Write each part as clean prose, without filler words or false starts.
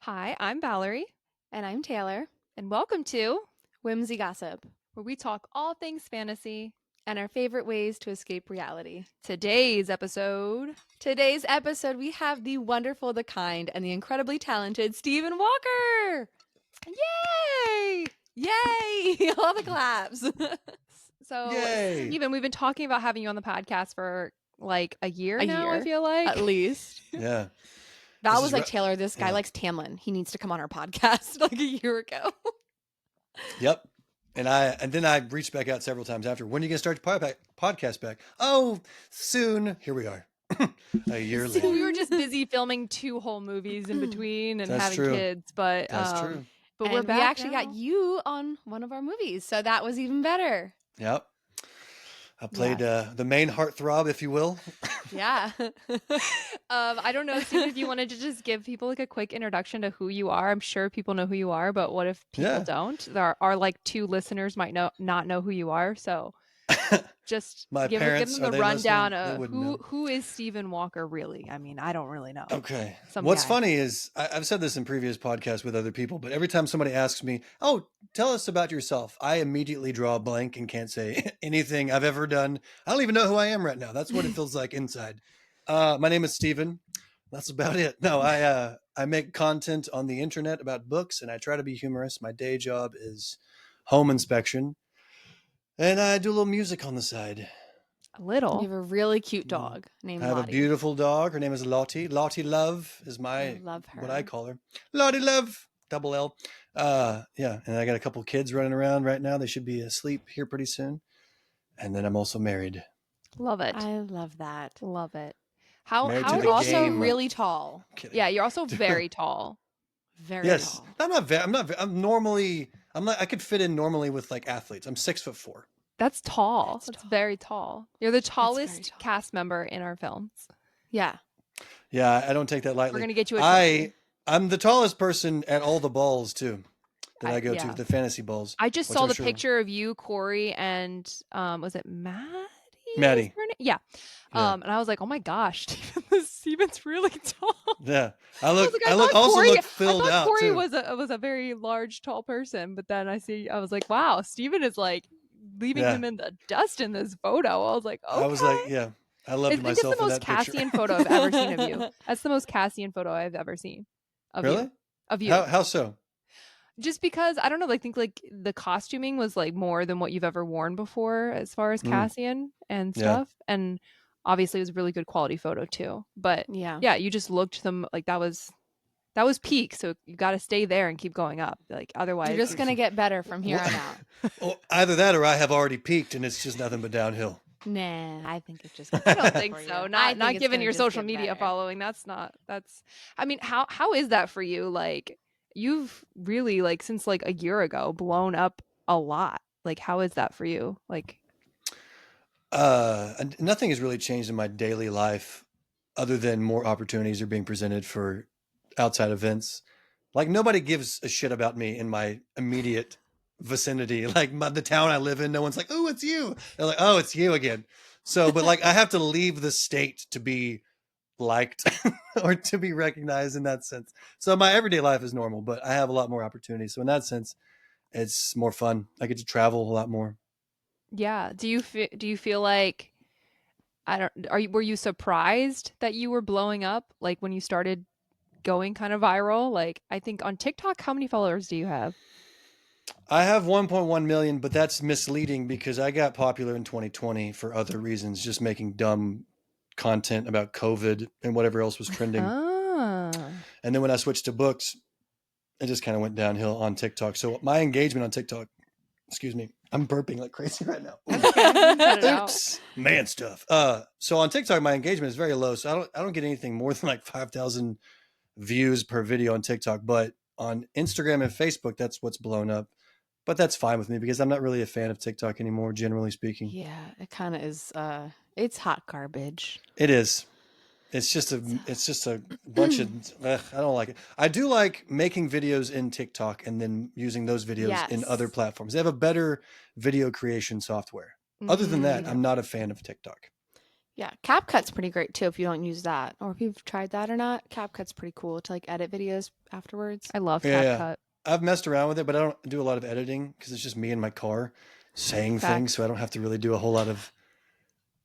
Hi, I'm Valerie, And I'm Taylor, and welcome to Whimsy Gossip, where we talk all things fantasy. and our favorite ways to escape reality. Today's episode. Today's episode, we have the wonderful, the kind, and the incredibly talented Stephen Walker. Yay! Yay! All the claps. So, Yay! Steven, we've been talking about having you on the podcast for like a year A now, I year, feel like. at least. Yeah. Val This was is like, Taylor, this guy yeah. likes Tamlin. He needs to come on our podcast like a year ago. Yep. And then I reached back out several times after. When are you gonna start your podcast back? Oh, soon. Here we are. A year So we later. were just busy filming 2 whole movies in between and That's having true. kids, but That's true. But And we're we back actually now. got you on one of our movies, so that was even better. Yep. I played the main heartthrob, if you will. Yeah. I don't know, Steve, if you wanted to just give people like a quick introduction to who you are. I'm sure people know who you are, but what if people Yeah. don't? There are like 2 listeners might not know who you are, so just My give parents, them are the they rundown listening? They of wouldn't know. who is Stephen Walker really. I mean, I don't really know. Okay. Some What's guy. funny is I've said this in previous podcasts with other people, but every time somebody asks me, "Oh, tell us about yourself," I immediately draw a blank and can't say anything I've ever done. I don't even know who I am right now. That's what it feels like inside. My name is Steven. That's about it. No, I make content on the internet about books, and I try to be humorous. My day job is home inspection, and I do a little music on the side. A You little. have a really cute Mm. dog named I have Lottie. a beautiful dog. Her name is Lottie. Lottie Love is I love her. what I call her. Lottie Love, double L. Yeah, and I got a couple kids running around right now. They should be asleep here pretty soon. And then I'm also married. Love it. I love that. Love it. How Married to how You're the also game. really tall. Kidding. Yeah, you're also very tall. Very Yes, tall. I'm not. I'm not. I'm normally. I'm not. I could fit in normally with like athletes. I'm 6'4". That's tall. That's That's tall. very tall. You're the very tallest tall. cast member in our films. Yeah. Yeah, I don't take that lightly. We're gonna get you a trophy. I'm the tallest person at all the balls too that I go Yeah. to, the fantasy balls. I just which saw I'm the sure- picture of you, Corey, and was it Maddie? Maddie. Is her name? Yeah. Yeah. And I was like, oh my gosh, Steven's really tall. Yeah, I was like, I look also Corey, look filled I thought out Corey too. was a very large, tall person, but then I was like, wow, Steven is like leaving Yeah. him in the dust in this photo. I was like, okay. I was like, yeah, I loved I think it's the myself in most that picture. Cassian photo I've ever seen of you. That's the most Cassian photo I've ever seen of Really? you. Of you. How so? Just because I don't know, I think like the costuming was like more than what you've ever worn before as far as Mm. Cassian and Yeah. stuff. And obviously it was a really good quality photo too. But Yeah. yeah, you just looked them like that was peak. So you got to stay there and keep going up. Like otherwise, You're just going to get better from here Well- on out. Well, either that or I have already peaked and it's just nothing but downhill. Nah, I think it just I don't think so. I Not think not it's given gonna your just social get media better. following. That's I mean, how is that for you? Like you've really like since like a year ago blown up a lot. Like how is that for you? Like Nothing has really changed in my daily life other than more opportunities are being presented for outside events. Like nobody gives a shit about me in my immediate vicinity. Like the town I live in, no one's like, "Oh, it's you." They're like, "Oh, it's you again." So, but like I have to leave the state to be liked or to be recognized in that sense. So my everyday life is normal, but I have a lot more opportunities. So in that sense, it's more fun. I get to travel a lot more. yeah, do you feel like I don't were you surprised that you were blowing up like when you started going kind of viral? Like I think on TikTok, how many followers do you have? I have 1.1 million, but that's misleading because I got popular in 2020 for other reasons, just making dumb content about COVID and whatever else was trending. Ah. And then when I switched to books, it just kind of went downhill on TikTok. So my engagement on TikTok, excuse me, I'm burping like crazy right now. That's okay. You can cut it out. Oops, man stuff. So on TikTok, my engagement is very low. So I don't get anything more than like 5,000 views per video on TikTok. But on Instagram and Facebook, that's what's blown up. But that's fine with me because I'm not really a fan of TikTok anymore, generally speaking. Yeah, it kind of is it's hot garbage. It is. It's just a bunch of I don't like it. I do like making videos in TikTok and then using those videos in other Yes. platforms. They have a better video creation software. Other than that, Mm. I'm not a fan of TikTok. Yeah, CapCut's pretty great too if you don't use that, or if you've tried that or not. CapCut's pretty cool to like edit videos afterwards. I love Yeah. CapCut. I've messed around with it, but I don't do a lot of editing because it's just me in my car saying things, Facts. so I don't have to really do a whole lot of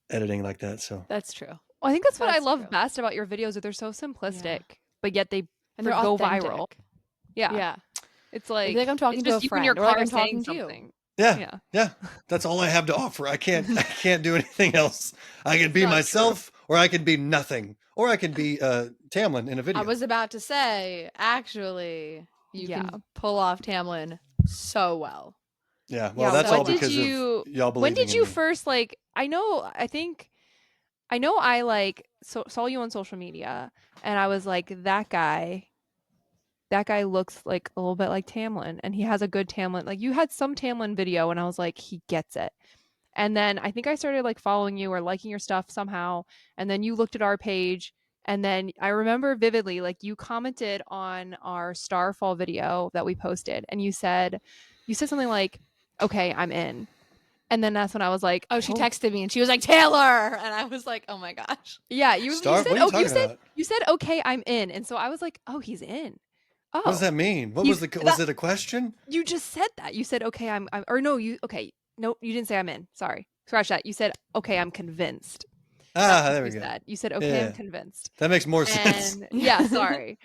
editing like that. So That's true. Well, I think that's what I That's love true. best about your videos, that they're so simplistic, but yet they And they're go authentic. viral. Yeah. Yeah. It's I like, feel like I'm talking it's to just a you in your friend, or like car I'm saying talking to you. something. yeah, Yeah. that's all I have to offer. I can't do anything else. I can be not myself, or I can be nothing, or I can be Tamlin in a video. I was about to say, actually, you Yeah. can pull off Tamlin so well. Yeah, well, Yeah. that's What all did because you, of y'all when believing did in you me. first, like, I know I like saw you on social media, and I was like, that guy looks like a little bit like Tamlin, and he has a good Tamlin. Like, you had some Tamlin video, and I was like, he gets it. And then I think I started like following you or liking your stuff somehow. And then you looked at our page. And then I remember vividly, like, you commented on our Starfall video that we posted, and you said something like, okay, I'm in. And then that's when I was like, Oh, she texted me and she was like, Taylor. And I was like, oh my gosh. yeah, you Star, said, what are you talking about? you said, okay, I'm in. And so I was like, oh, he's in. What does Oh, that mean? What he's was that, was it a question? you just said that. You said, okay, or no, okay, no, you didn't say I'm in. Sorry. Scratch that. You said, okay, I'm convinced. That's what There we you go. said. You said, okay, I'm Yeah, convinced. that makes more sense. And yeah, sorry.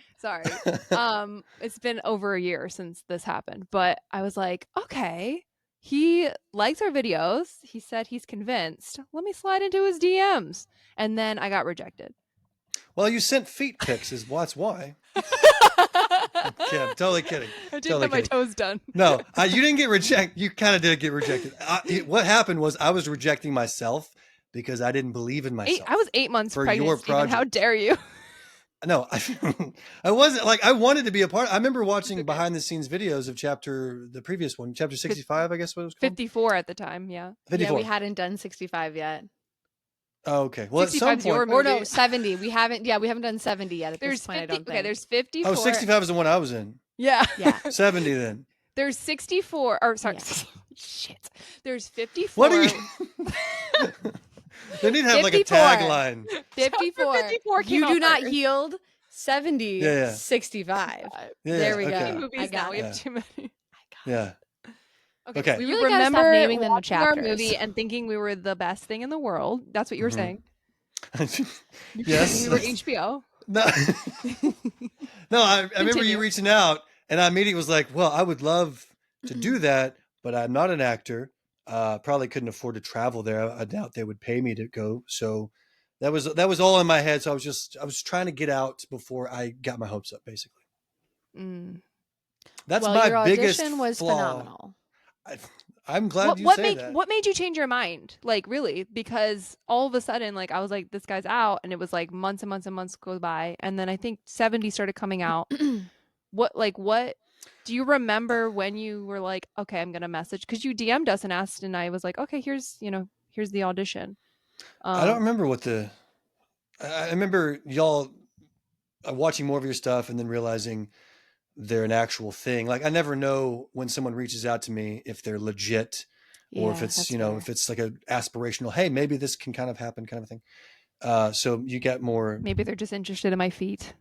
It's been over a year since this happened, but I was like, okay, he likes our videos. He said he's convinced. Let me slide into his DMs. And then I got rejected. Well, you sent feet pics, that's why. Yeah, I'm totally kidding. I didn't Totally have my kidding. toes done. No, you didn't get rejected. You kind of did get rejected. What happened was I was rejecting myself because I didn't believe in myself. I was 8 months for pregnant, your Steven. How project. dare you? No, I wasn't like I wanted to be a part. I remember watching okay. behind the scenes videos of the previous one, chapter 65, I guess what it was called. 54 at the time, yeah. 54. Yeah, we hadn't done 65 yet. Oh, okay. Well, at some 65's your point, Or no, movie. 70. We haven't done 70 yet at this point, I don't think. Okay, there's 54. 65 is the one I was in. Yeah. Yeah. 70 then. There's 64, or sorry, Yeah. shit. There's 54. What are you? They need to have like a 54. tagline. 54. 54 came You do out not first. yield. 70. Yeah. 65. Yeah, There we okay. go. Movies I now. got We it. have too many. Yeah. Okay. So We you really gotta stop remember naming them the watching our chapters. movie and thinking we were the best thing in the world. That's what you were Mhm. saying. Yes. We were HBO. No, no. I remember Continue. you reaching out, and I immediately was like, "Well, I would love to do that, but I'm not an actor. Probably couldn't afford to travel there. I doubt they would pay me to go." So that was all in my head. So I was trying to get out before I got my hopes up. Basically, that's Well, my your biggest audition was flaw. phenomenal. I'm glad you say that. What made you change your mind? Like, really? Because all of a sudden, like, I was like, this guy's out, and it was like months and months and months go by, and then I think 70 started coming out. What do you remember when you were like, okay, I'm gonna message? Because you DM'd us and asked, and I was like, okay, here's the audition. I don't remember I remember y'all watching more of your stuff and then realizing they're an actual thing. Like I never know when someone reaches out to me if they're legit or if it's, if it's like a aspirational, hey, maybe this can kind of happen kind of thing. So you get more. Maybe they're just interested in my feet.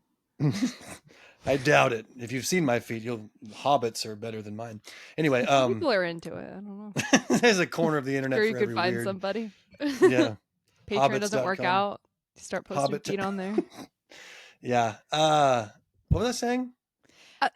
I doubt it. If you've seen my feet, hobbits are better than mine. Anyway, people are into it. I don't know. There's a corner of the internet Sure, for you could every find weird. somebody. Yeah. Patreon doesn't work Hobbits.com. out. You start posting feet on there. Yeah. What was I saying?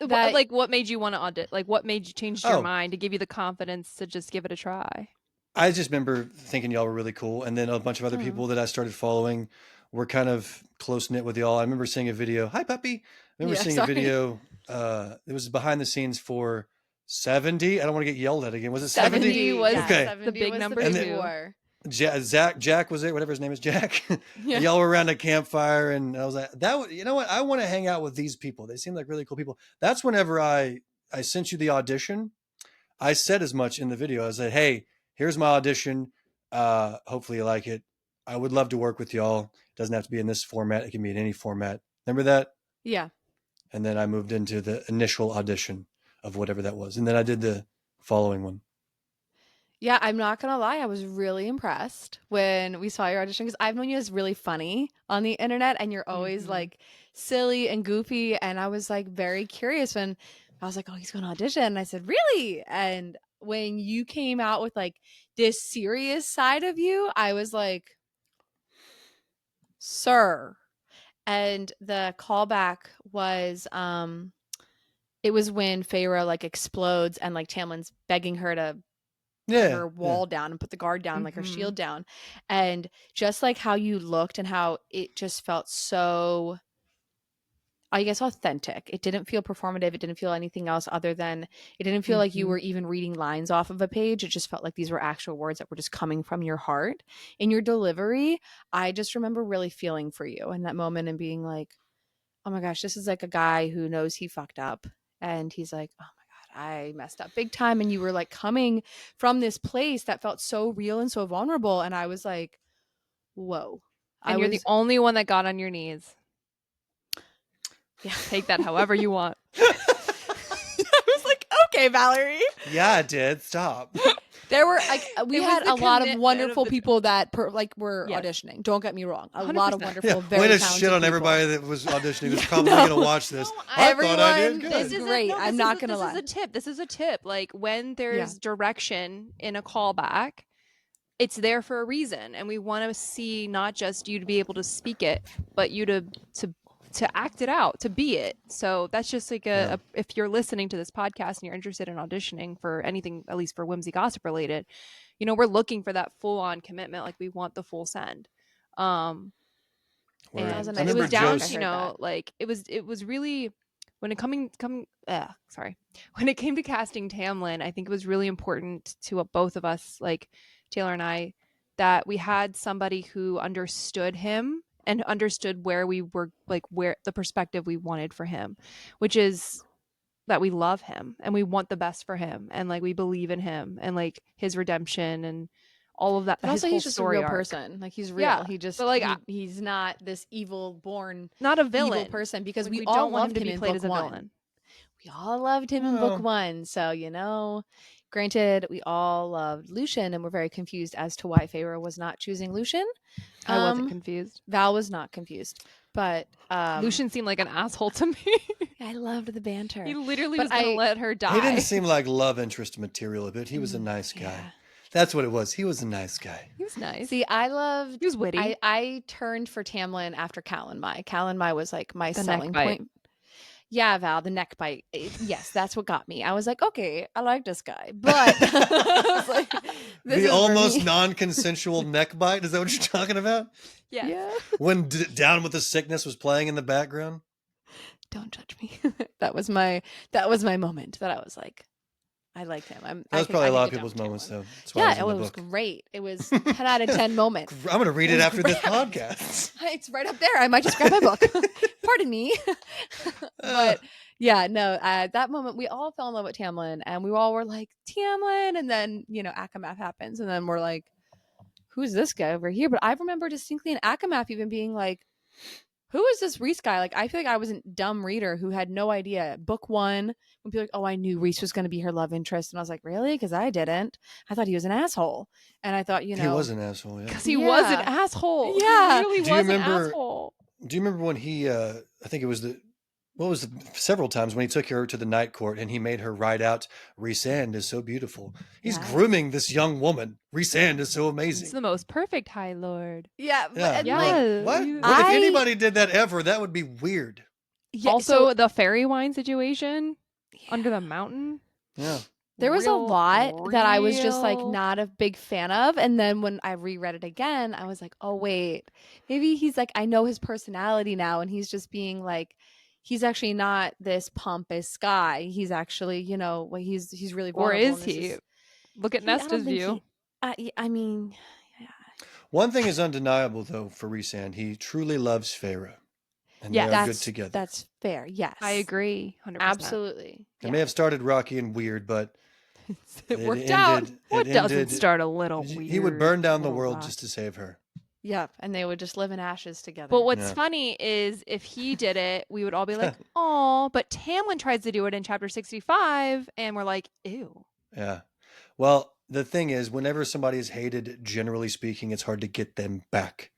Like, what made you want to audit? Like, what made you change your Oh. mind to give you the confidence to just give it a try? I just remember thinking y'all were really cool. And then a bunch of other people that I started following were kind of close knit with y'all. I remember seeing a video. Hi, puppy. I remember seeing a video. It was behind the scenes for 70. I don't want to get yelled at again. Was it 70? 70 was Okay. 70 the big was number the And big two. war. Jack was it, whatever his name is, Jack. Yeah. And y'all were around a campfire, and I was like, you know what? I want to hang out with these people. They seem like really cool people. That's whenever I sent you the audition. I said as much in the video. I said, hey, here's my audition. Hopefully you like it. I would love to work with y'all. It doesn't have to be in this format. It can be in any format. Remember that? Yeah. And then I moved into the initial audition of whatever that was. And then I did the following one. Yeah, I'm not gonna lie. I was really impressed when we saw your audition because I've known you as really funny on the internet, and you're always Mm-hmm. like silly and goofy. And I was like very curious when I was like, "Oh, he's going to audition." And I said, "Really?" And when you came out with like this serious side of you, I was like, "Sir." And the callback was it was when Feyre like explodes and like Tamlin's begging her to put Yeah, her yeah. wall down and put the guard down, like her Mm-hmm. shield down. And just like how you looked and how it just felt so, I guess, authentic. It didn't feel performative. It didn't feel anything else other than it didn't feel like you Mm-hmm. were even reading lines off of a page. It just felt like these were actual words that were just coming from your heart. In your delivery, I just remember really feeling for you in that moment and being like, oh my gosh, this is like a guy who knows he fucked up. And he's like, oh my God, I messed up big time. And you were like coming from this place that felt so real and so vulnerable. And I was like, whoa. I And you're the was, only one that got on your knees. yeah. Take that however you want. I was like, okay, Valerie. Yeah, I did. Stop. There were like we It was had the a lot of commitment wonderful of the people that were yes, auditioning. Don't get me wrong. A lot of 100%. Yeah, wonderful, way very to shit talented on people. everybody that was auditioning. That's Yeah, probably no. gonna watch this. No, I thought I did Everyone good. is great. I'm not gonna this is lie. a tip. This is a tip. Like when Yeah. there's direction in a callback, it's there for a reason, and we want to see not just you to be able to speak it, but you to act it out, to be it. So that's just like Yeah. if you're listening to this podcast and you're interested in auditioning for anything, at least for Whimsy Gossip related, we're looking for that full on commitment. Like we want the full send. That Word. was a And I it nice remember was feedback. down I Joe's. to, heard that. like it was really when it sorry. When it came to casting Tamlin, I think it was really important to both of us, like Taylor and I, that we had somebody who understood him and understood where we were, like where the perspective we wanted for him, which is that we love him and we want the best for him and like we believe in him and like his redemption and all of that, But his also whole he's just a story real arc. person. Like he's Yeah. real. He But just like he's not this evil born not a evil villain. person because Like we we all don't want him loved to him be in played book as a 1. villain. We all loved him in book Well, 1. So, granted we all loved Lucian and we're very confused as to why Feyre was not choosing Lucian. I wasn't confused. Val was not confused. But Lucian seemed like an asshole to me. I loved the banter. He literally But was going to let her he didn't die. seem like love interest material a bit. He was a nice guy. Yeah. That's what it was. He was a nice guy. He was nice. See, I loved He was witty. I turned for Tamlin after Callan Mai. Callan Mai was like my The neck selling bite. point. Yeah, Val, the neck bite. Yes, that's what got me. I was like, okay, I like this guy, but I was like, this The is for almost me. non-consensual neck bite. Is that what you're talking about? Yes. Yeah. When Down with the Sickness was playing in the background? Don't judge me. that was my moment that I was like, I liked him. That was probably I a could lot of get down people's with moments, Tamlin. though. That's why it was Yeah, in it the was book. great. It was 10 out of 10 moment. I'm going to read it was after this great. podcast. It's right up there. I might just grab my book. Pardon me. But yeah, no, that moment we all fell in love with Tamlin and we all were like, Tamlin. And then, Akamath happens. And then we're like, who's this guy over here? But I remember distinctly in Akamath even being like, who is this Reese guy? Like, I feel like I was a dumb reader who had no idea. Book 1, when people like, oh, I knew Reese was going to be her love interest. And I was like, really? Because I didn't. I thought he was an asshole. And I thought, He was an asshole, yeah. Because he was an Yeah. asshole. Yeah. He really Do you was an remember- asshole. Do you remember when he, I think it was several times when he took her to the night court and he made her write out, Rhysand is so beautiful. He's Yes. grooming this young woman. Rhysand is so He's amazing. the most perfect High Lord. Yeah. Yeah. And Yeah. like, What? You- What if I- anybody did that ever? That would be weird. yeah, Also, so the fairy wine situation under the mountain. Yeah. there was a Real- lot that I was just like real- not a big fan of. And then when I reread it again, I was like, oh, wait, maybe he's like, I know his personality now. And he's just being like, he's actually not this pompous guy. He's actually, he's really Or vulnerable. is and this he? Look at I don't Nesta's think view. I mean, One thing is undeniable, though, for Rhysand. He truly loves Feyre. And Yeah, they are good together. That's fair. Yes. I agree. 100%. Absolutely. It Yeah. may have started rocky and weird, but It worked out. What it doesn't ended- start a little weird? He would burn down the little world rock? just to save her. Yeah. And they would just live in ashes together. But what's Yeah. funny is if he did it, we would all be like, "Oh!" But Tamlin tries to do it in chapter 65, and we're like, "Ew." Yeah. Well, the thing is, whenever somebody is hated, generally speaking, it's hard to get them back.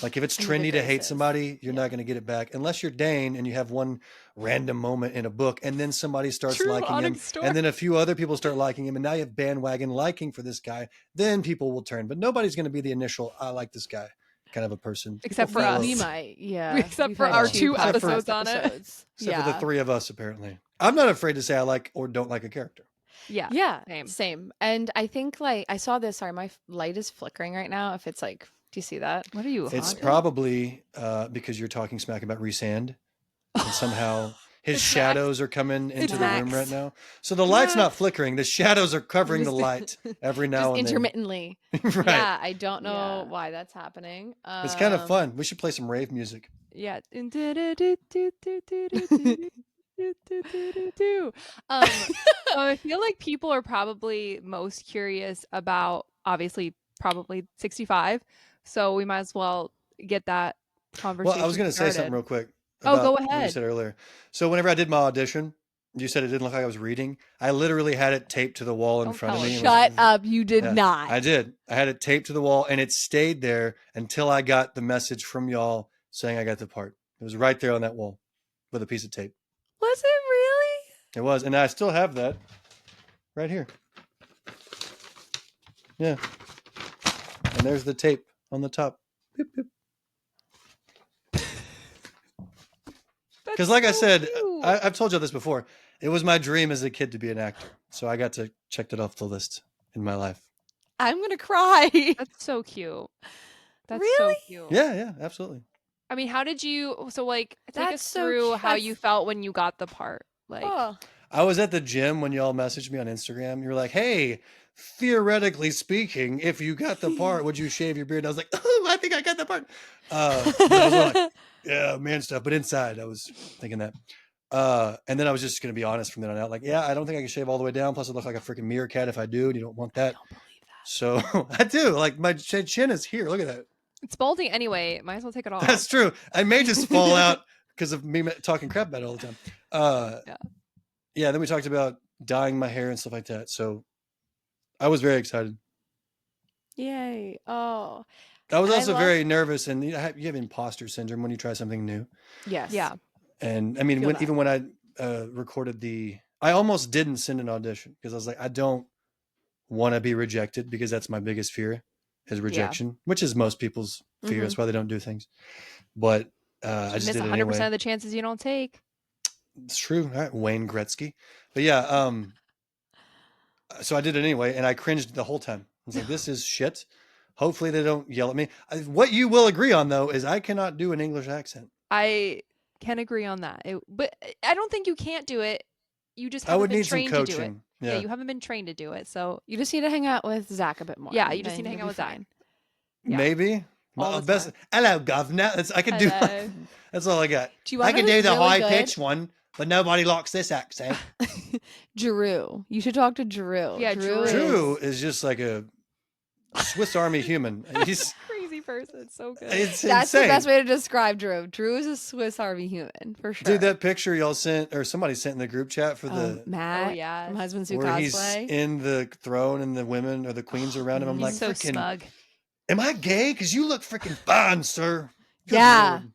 Like if it's On a good trendy to hate basis. somebody, you're Yeah. not going to get it back unless you're Dane and you have one random moment in a book, and then somebody starts True, liking him, honest story. and then a few other people start liking him, and now you have bandwagon liking for this guy. Then people will turn, but nobody's going to be the initial "I like this guy" kind of a person. Except People for follow. us. We might, yeah. Except We've for had our two podcast episodes on it. episodes. Except yeah. for the three of us, apparently. I'm not afraid to say I like or don't like a character. Yeah. Yeah, Same. same. And I think like I saw this. Sorry, my light is flickering right now. If it's like, do you see that? What are you? It's haunted? probably because you're talking smack about Resand, and somehow his It's shadows are coming into the room Max. right now. So the light's not flickering. The shadows are covering the Just- light every now Just and then. intermittently. Right. Yeah, I don't know Yeah. why that's happening. It's kind of fun. We should play some rave music. Yeah. I feel like people are probably most curious about, obviously, probably 65. So we might as well get that conversation. Well, I was going to say something started. real quick. Oh, go about what you ahead. said earlier. So whenever I did my audition, you said it didn't look like I was reading. I literally had it taped to the wall in Don't front of tell me. us. It was- Shut up! You did Yeah, not. I did. I had it taped to the wall, and it stayed there until I got the message from y'all saying I got the part. It was right there on that wall with a piece of tape. Was it really? It was, and I still have that right here. Yeah, and there's the tape on the top. Because, like I said, I've told you this before. It was my dream as a kid to be an actor, so I got to check that off the list in my life. I'm gonna cry. That's so cute. That's Really? so cute. Yeah, absolutely. I mean, how did you? So, like, take That's us so through cute. how you felt when you got the part. Like, Oh. I was at the gym when y'all messaged me on Instagram. You were like, "Hey, theoretically speaking, if you got the part, would you shave your beard?" And I was like, "Oh, I think I got the part." I was like, "Yeah, man, stuff." But inside, I was thinking that. And then I was just going to be honest from then on out. Like, yeah, I don't think I can shave all the way down. Plus, I look like a freaking meerkat if I do. And you don't want that. I don't believe that. So I do. Like, my chin is here. Look at that. it's balding anyway. Might as well take it off. That's true. I may just fall out because of me talking crap about it all the time. Yeah. Then we talked about dyeing my hair and stuff like that. So I was very excited. Yay! Oh, I was I also love- very nervous, and you have imposter syndrome when you try something new. yes. Yeah. And I mean, Feel that. even when I recorded I almost didn't send an audition because I was like, I don't want to be rejected because that's my biggest fear is rejection, which is most people's fear. Mhm. That's why they don't do things. But I You just miss did it 100% anyway. of the chances you don't take. It's true. All right, Wayne Gretzky. But yeah, so I did it anyway, and I cringed the whole time. I was like, this is shit. Hopefully they don't yell at me. What you will agree on, though, is I cannot do an English accent. I can agree on that. But I don't think you can't do it. You just I haven't would been need some trained to do it. coaching. Yeah, Yeah. you haven't been trained to do it. So You just need to hang out with Zach a bit more. Yeah, you just then need to hang you'll out be with Zach. fine. Yeah. Maybe. All My the best. time. Hello, governor. I can do. Hello. That's all I got. Do you I want can to do the really high good? pitched one, but nobody likes this accent. Drew. You should talk to Drew. Yeah, Drew. Drew is just like a Swiss Army human. He's Crazy person. So good. it's That's insane. the best way to describe Drew. Drew is a Swiss Army human for sure. Dude, that picture y'all sent or somebody sent in the group chat for the Matt Oh, yeah. from Husbands Who where he's Cosplay. in the throne and the women or the queens around him. I'm He's like, so freaking, smug. am I gay? Because you look freaking fine, sir. Good Yeah. Lord.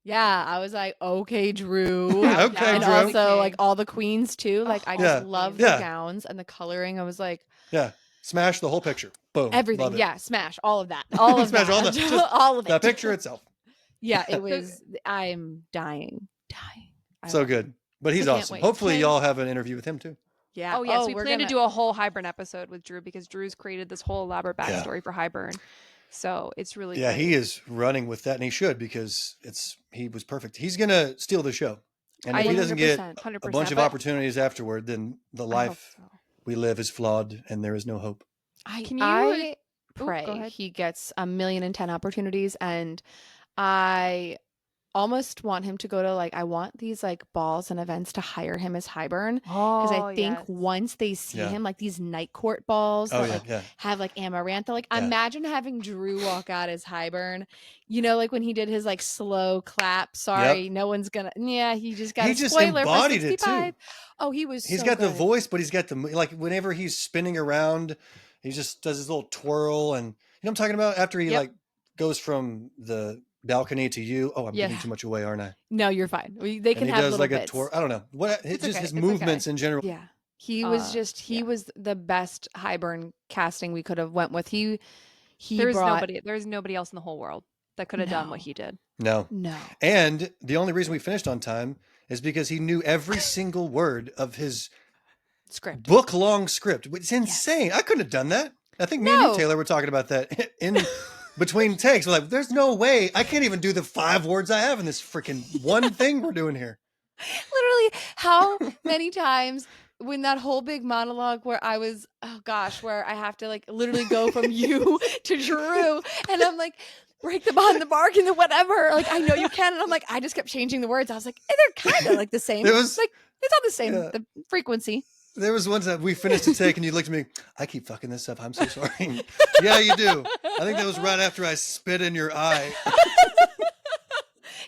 Yeah, I was like, okay, Drew. Yeah, Okay, And Drew. also like all the queens too. Like I just Yeah, love yeah. the gowns and the coloring. I was like, Yeah. Smash the whole picture. Boom. everything. Love it. Yeah, smash all of that. All of Smash that. all the- just all of it. The picture itself. Yeah, it was. I'm dying. I So love it. good. But he's I can't awesome. wait. Hopefully Can- y'all have an interview with him too. Yeah. Oh, yes. We we're plan to gonna- do a whole Hybern episode with Drew because Drew's created this whole elaborate Yeah. backstory for Hybern. So it's really Yeah, great. he is running with that, and he should because he was perfect. He's gonna steal the show, and if he doesn't get 100%, a bunch of but opportunities afterward, then the I hope life so. we live is flawed, and there is no hope. Can you- I Ooh, pray go ahead. he gets 1,010,000 opportunities, and I almost want him to go to like, I want these like balls and events to hire him as Highburn, because I Oh, think yes. once they see Yeah. him, like these night court balls Oh that yeah, like yeah. have like Amarantha, like Yeah. imagine having Drew walk out as Highburn, you know, like when he did his like slow clap. Sorry, no one's gonna. Yeah, he just got He a just spoiler for embodied it 65. too. Oh, he was. He's so got the good. voice, but he's got the like whenever he's spinning around, he just does his little twirl, and you know what I'm talking about. After he Yep. like goes from the balcony to you. Oh, I'm giving Yes. too much away, aren't I? No, you're fine. They And can he have does little like a bits. twirl. I don't know what. It's Just okay. his It's movements okay. in general. Yeah. He was Yeah. was the best Highburn casting we could have went with. He There's brought nobody else in the whole world that could have done what no. he did. No. No. And the only reason we finished on time is because he knew every single word of his Script. book-long script. It's insane. I couldn't have done that. I think me and you, No. Taylor, were talking about that in between takes. We're like, there's no way. I can't even do the 5 words I have in this freaking one thing we're doing here. Literally, how many times when that whole big monologue where I was, oh gosh, where I have to like literally go from you to Drew, and I'm like, break the bond, the bargain, the whatever. Like, I know you can. And I'm like, I just kept changing the words. I was like, they're kind of like the same. There was- like, it's all the same, Yeah. the frequency. There was one time we finished a take and you looked at me, I keep fucking this up. I'm so sorry. Yeah, you do. I think that was right after I spit in your eye.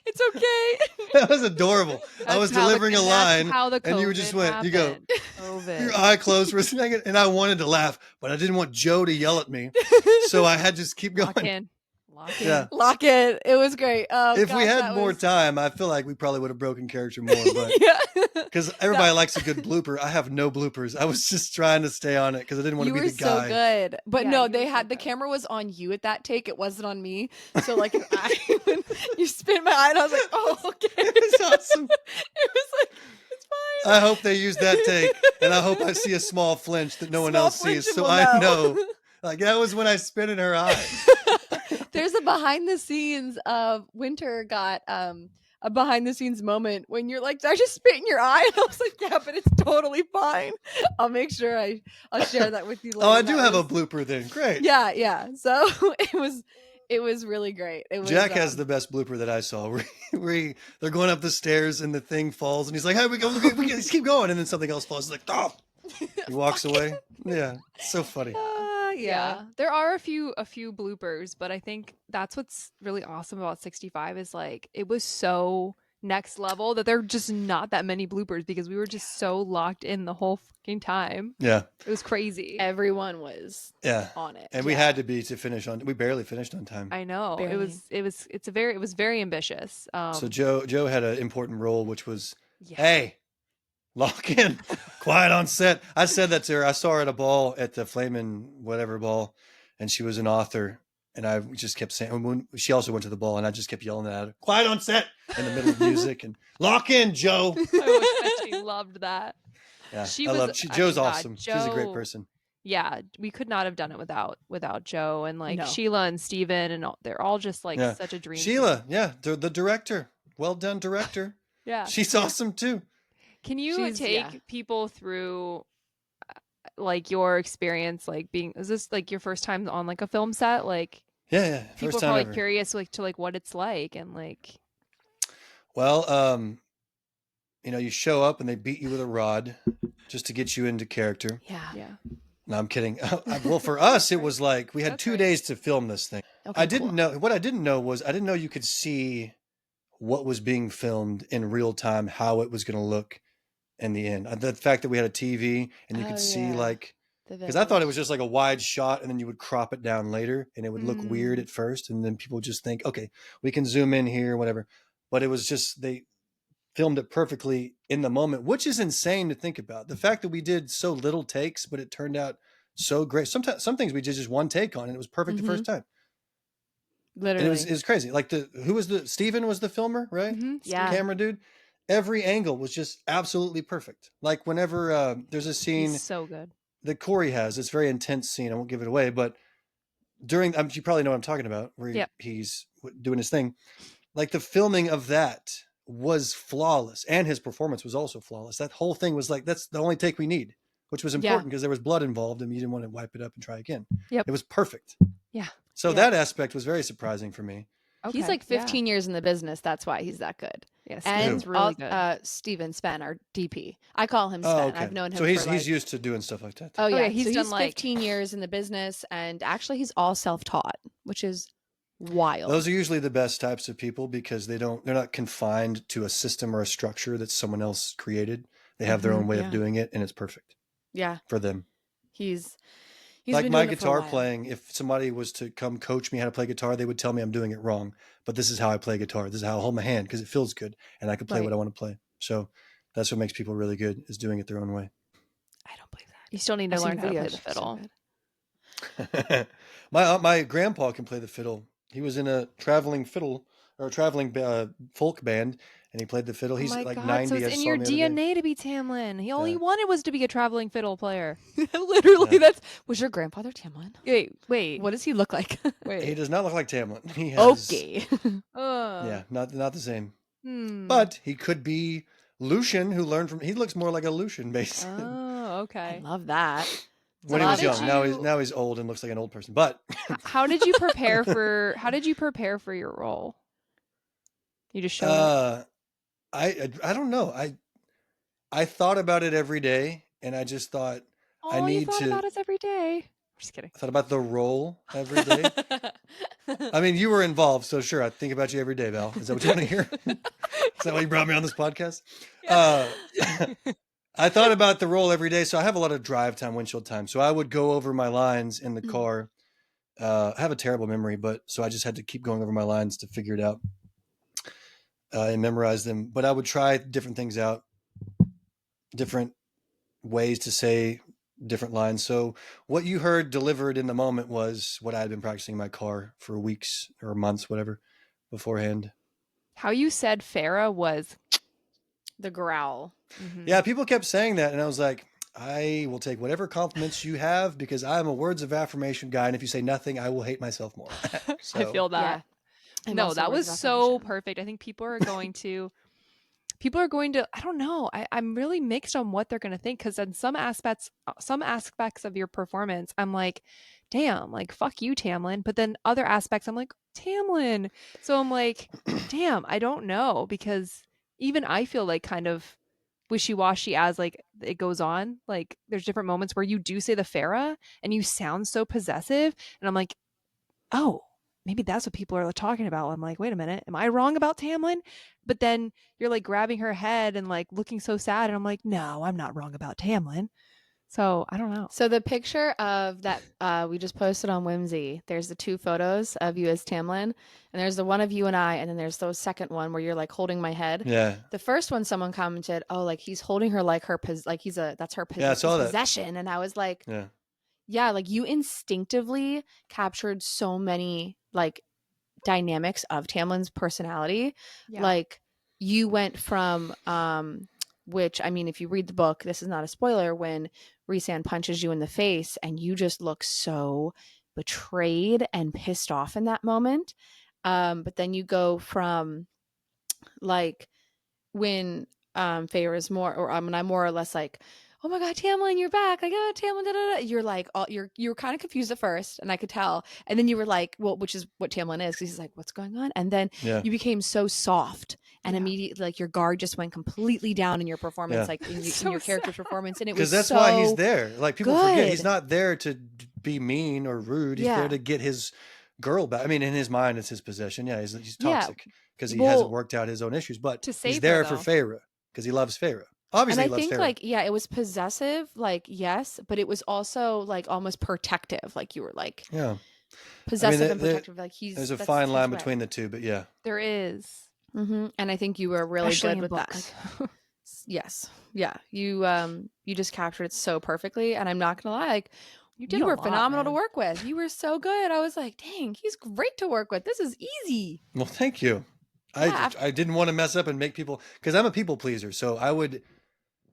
It's okay. That was adorable. I was delivering a line and you just went, you go, your eye closed for a second, and I wanted to laugh, but I didn't want Joe to yell at me. So I had to just keep Lock going. in. Lock in. Yeah. Lock it. It was great. Oh, If gosh, we had that more was- time, I feel like we probably would have broken character more, but yeah. because everybody likes a good blooper. I have no bloopers. I was just trying to stay on it because I didn't want You to be were the guy. so good, but Yeah, no, you they were so had the good. camera was on you at that take. It wasn't on me. So like your eye, when you spin my eye, and I was like, oh, okay. It was awesome. It was like, it's fine. I hope they use that take, and I hope I see a small flinch that no one Small else sees, flinch and so we'll I know. know. Like that was when I spit in her eye. There's a behind the scenes of Winter got a behind the scenes moment when you're like, did I just spit in your eye? And I was like, yeah, but it's totally fine. I'll make sure I'll share that with you later. Oh, I do That have a was- blooper then. Great. Yeah. So it was really great. It was, Jack has the best blooper that I saw where they're going up the stairs and the thing falls and he's like, hey, we let's keep going. And then something else falls. He's like, oh, he walks away. Yeah. So funny. yeah. There are a few bloopers, but I think that's what's really awesome about 65 is like it was so next level that there are just not that many bloopers because we were just so locked in the whole fucking time. Yeah. It was crazy. Everyone was Yeah. on it. And we had to be to finish on. We barely finished on time. I know. Barely. It was very ambitious. So Joe had an important role, which was, yeah. hey, lock in, quiet on set. I said that to her. I saw her at a ball at the Flamin' whatever ball, and she was an author. And I just kept saying, when she also went to the ball, and I just kept yelling at her, quiet on set in the middle of music, and lock in, Joe. I wish that she loved that. Yeah, She I was- love. I Joe's mean, God, awesome. She's a great Joe- person. Yeah, we could not have done it without Joe and like No. Sheila and Steven and all, they're all just like Yeah. such a dream. Sheila, team. yeah, the director. Well done, director. Yeah. She's awesome too. Can you She's- take yeah. people through like your experience like being is this like your first time on like a film set? Like Yeah. people First are time probably ever. curious like to like what it's like and like Well, you show up and they beat you with a rod just to get you into character. Yeah. yeah. No, I'm kidding. Well, for us, it was like we had That's 2 right. days to film this thing. Okay, I didn't cool. know what I didn't know was I didn't know you could see what was being filmed in real time, how it was going to look in the end. The fact that we had a TV and you Oh, could see yeah. like The because I thought it was village. just like a wide shot and then you would crop it down later and it would look weird Mm. at first and then people would just think, okay, we can zoom in here, whatever. But it was just they filmed it perfectly in the moment, which is insane to think about. The fact that we did so little takes, but it turned out so great. Sometimes some things we did just one take on and it was perfect the first time. Literally. And it was crazy. Like Steven was the filmer, right? Mhm. Yeah. Camera dude. Every angle was just absolutely perfect. Like whenever there's a scene He's so good. that Corey has, it's a very intense scene. I won't give it away, but during, you probably know what I'm talking about, where Yep. he's doing his thing. Like the filming of that was flawless, and his performance was also flawless. That whole thing was like, that's the only take we need, which was Yeah. important because there was blood involved, and you didn't want to wipe it up and try again. Yep. It was perfect. Yeah. So Yeah. that aspect was very surprising for me. Okay. He's like 15 years in the business. That's why he's that good. Yeah, And Steven's really good. Steven Spen, our DP. I call him Oh, Spen. okay. I've known him So he's for like, used to doing stuff like that. oh yeah. Okay, he's So done he's like 15 years in the business, and actually he's all self-taught, which is wild. Those are usually the best types of people because they're not confined to a system or a structure that someone else created. They have their own way of doing it, and it's perfect Yeah. for them. He's Like been my doing it for a guitar while. playing, if somebody was to come coach me how to play guitar, they would tell me I'm doing it wrong. But this is how I play guitar. This is how I hold my hand because it feels good and I can play Right. what I want to play. So that's what makes people really good is doing it their own way. I don't believe that. you still need to I've seen learn how to play videos. the So fiddle. good. My grandpa can play the fiddle. He was in a traveling folk band, and he played the fiddle. Oh He's my like god, 90. so I it's just in saw your him the other day. DNA to be Tamlin. All he Yeah. wanted was to be a traveling fiddle player. Literally, Yeah. that's was your grandfather Tamlin? Wait. What does he look like? He Wait. does not look like Tamlin. He has Okay. yeah, not the same. Hmm. But he could be Lucian, who learned from. He looks more like a Lucian, basically. Oh, I okay. love that. When So he how was did young. you Now he's old and looks like an old person. But how did you prepare for your role? You just showed up. I don't know. I thought about it every day, and I just thought I Oh, you need thought to. about us every day. I'm just kidding. I thought about the role every day. I mean, you were involved, so sure, I think about you every day, Val. Is that what you want to hear? Is that why you brought me on this podcast? I thought about the role every day, so I have a lot of drive time, windshield time. So I would go over my lines in the car. I have a terrible memory, but so I just had to keep going over my lines to figure it out and memorize them. But I would try different things out, different ways to say different lines. So what you heard delivered in the moment was what I had been practicing in my car for weeks or months, whatever, beforehand. How you said Farah was The growl. Yeah, people kept saying that, and I was like, I will take whatever compliments you have because I'm a words of affirmation guy, and if you say nothing, I will hate myself more. So I feel that. Yeah. I'm No, also that was words of so affirmation. perfect. I think people are going to I don't know. I'm really mixed on what they're going to think because in some aspects of your performance, I'm like, damn, like fuck you, Tamlin. But then other aspects, I'm like, Tamlin. So I'm like, damn, I don't know because even I feel like kind of wishy-washy as like it goes on. Like there's different moments where you do say the Farah and you sound so possessive, and I'm like, oh, maybe that's what people are talking about. I'm like, wait a minute, am I wrong about Tamlin? But then you're like grabbing her head and like looking so sad, and I'm like, no, I'm not wrong about Tamlin. So I don't know. So the picture of that we just posted on Whimsy, there's the two photos of you as Tamlin, and there's the one of you and I, and then there's the second one where you're like holding my head. yeah, The first one, someone commented, "Oh, like he's holding her like like that's her yeah, I saw that. possession," and I was like, Yeah, "Yeah, like you instinctively captured so many like dynamics of Tamlin's personality. Yeah. Like you went from which I mean if you read the book, this is not a spoiler, when Rhysand punches you in the face and you just look so betrayed and pissed off in that moment. But then you go from like when Feyre is more or I mean I'm more or less like, oh my god, Tamlin, you're back. Like, oh Tamlin, da, da, da. You're like you were kind of confused at first, and I could tell. And then you were like, well, which is what Tamlin is, because he's like, what's going on? And then yeah, you became so soft and Yeah. immediately like your guard just went completely down in your performance, Yeah. like in So your character's sad. performance. And it because was that's so why he's there. Like people forget, he's good. not there to be mean or rude. He's Yeah. there to get his girl back. I mean, in his mind, it's his possession. Yeah, he's Yeah. toxic because he Well, hasn't worked out his own issues. But To he's save her, there for though. Feyre because he loves Feyre. and Obviously, I he loves think Feyre. like yeah, it was possessive, like yes, but it was also like almost protective, like you were like Yeah, possessive and there- protective, like there's a that's fine his line way. between the two. But yeah, There is. And I think you were really Especially good in with books. that. Yes, yeah, you just captured it so perfectly, and I'm not gonna lie, like You did you a were lot, phenomenal to man. work with. You were so good. I was like, dang, he's great to work with. This is easy. well, thank you. Yeah, I didn't want to mess up and make people because I'm a people pleaser, so I would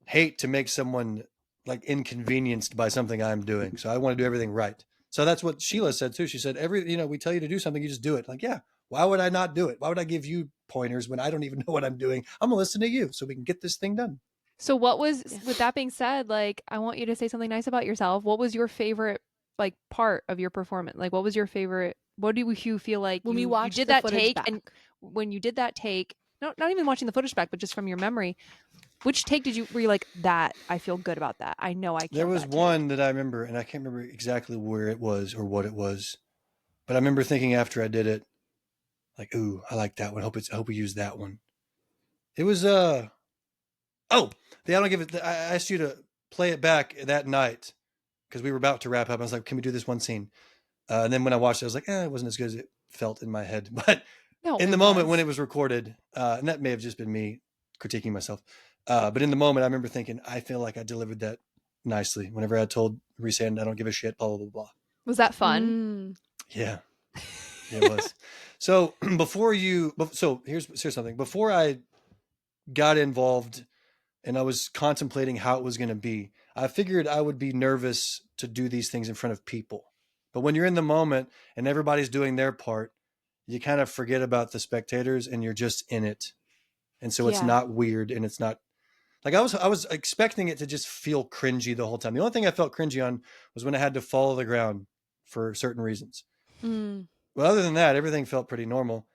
hate to make someone like inconvenienced by something I'm doing. So I want to do everything right. So that's what Sheila said too. She said, we tell you to do something, you just do it. Like, yeah, why would I not do it? Why would I give you pointers when I don't even know what I'm doing? I'm gonna listen to you so we can get this thing done. So what was Yeah. with that being said, like I want you to say something nice about yourself. What was your favorite like part of your performance? Like what was your favorite What do you feel like When we you watched did the that footage take, back. and when you did that take, not even watching the footage back, but just from your memory, which take were you like, that I feel good about that? I know I There killed was that one take. that I remember, and I can't remember exactly where it was or what it was, but I remember thinking after I did it, like, ooh, I like that one. I hope we use that one. It was oh, I don't give it. I asked you to play it back that night because we were about to wrap up. I was like, can we do this one scene? And then when I watched it, I was like, it wasn't as good as it felt in my head. But No, in it the moment when was. it was recorded, and that may have just been me critiquing myself, but in the moment, I remember thinking, I feel like I delivered that nicely. Whenever I told Rhysand, I don't give a shit, blah blah blah blah. Was that fun? Yeah, it was. So here's something. Before I got involved and I was contemplating how it was going to be, I figured I would be nervous to do these things in front of people. But when you're in the moment and everybody's doing their part, you kind of forget about the spectators and you're just in it. And so it's Yeah. not weird and it's not like I was expecting it to just feel cringy the whole time. The only thing I felt cringy on was when I had to follow the ground for certain reasons. Mm. But other than that, everything felt pretty normal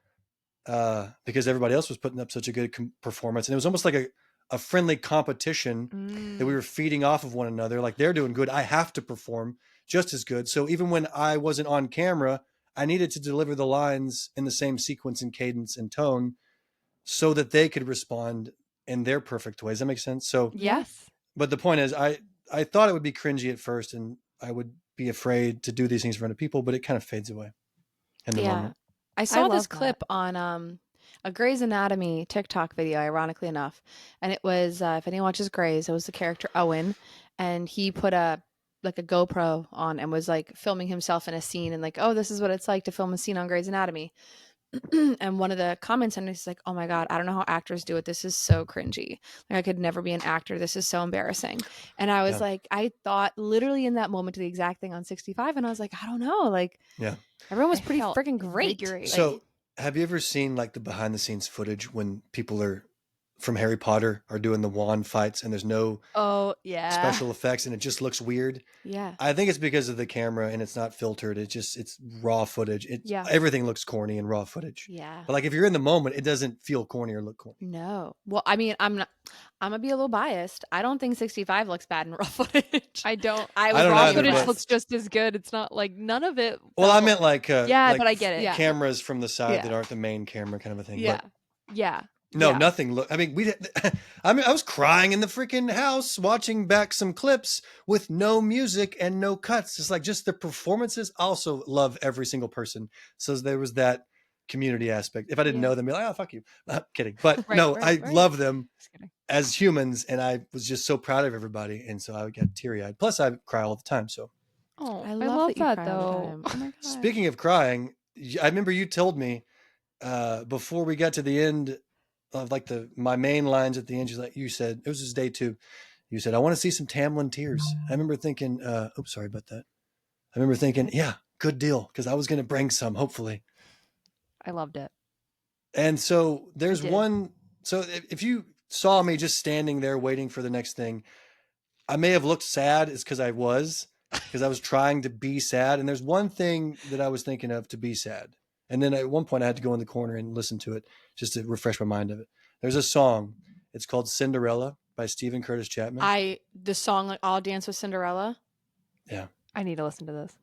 because everybody else was putting up such a good performance. And it was almost like a friendly competition that we were feeding off of one another. Like they're doing good, I have to perform just as good. So even when I wasn't on camera, I needed to deliver the lines in the same sequence and cadence and tone so that they could respond in their perfect ways. That makes sense. So, Yeah. Yes. but the point is, I thought it would be cringy at first, and I would be afraid to do these things in front of people, but it kind of fades away in the Yeah. moment. I saw this love clip on a Grey's Anatomy TikTok video, ironically enough. And it was, if anyone watches Grey's, it was the character Owen. And he put a GoPro on and was like filming himself in a scene and like, oh, this is what it's like to film a scene on Grey's Anatomy. And one of the comments on it is like, oh my God, I don't know how actors do it. This is so cringy. Like I could never be an actor. This is so embarrassing. And I was Yeah. like, I thought literally in that moment the exact thing on 65. And I was like, I don't know. Like Yeah. everyone was It pretty felt freaking great. invigorating. So, have you ever seen like the behind the scenes footage when people are from Harry Potter are doing the wand fights and there's no Oh, yeah. special effects and it just looks weird? Yeah. I think it's because of the camera and it's not filtered. It's raw footage. Yeah. Everything looks corny in raw footage. Yeah. But like if you're in the moment, it doesn't feel corny or look corny. No. Well, I mean, I'm gonna be a little biased. I don't think 65 looks bad in raw footage. I don't. I I was don't Raw really either, footage but- looks impressed. just as good. It's not like none of it. Well, I felt- meant like Yeah, like but I get it. Yeah. cameras from the side Yeah. that aren't the main camera kind of a thing. Yeah. But Yeah. no, Yeah. nothing. Look, I mean, I was crying in the freaking house watching back some clips with no music and no cuts. It's like just the performances. I also love every single person. So there was that community aspect. If I didn't Yeah. know them, I'd be like, oh, fuck you. Kidding. But Right, no, right, I right. love them Just kidding. as humans. And I was just so proud of everybody. And so I got teary eyed. Plus, I cry all the time. So Oh, I I love love that you that cry all the though. time. Oh my God. speaking of crying, I remember you told me before we got to the end of like my main lines at the end, you said it was just day 2. You said, I want to see some Tamlin tears. I remember thinking, oops, sorry about that. I remember thinking, yeah, good deal. Cause I was going to bring some, hopefully. I loved it. And so there's did. one. So if you saw me just standing there waiting for the next thing, I may have looked sad is because I was trying to be sad. And there's one thing that I was thinking of to be sad. And then at one point I had to go in the corner and listen to it just to refresh my mind of it. There's a song. It's called Cinderella by Stephen Curtis Chapman. The song like I'll Dance with Cinderella. Yeah. I need to listen to this.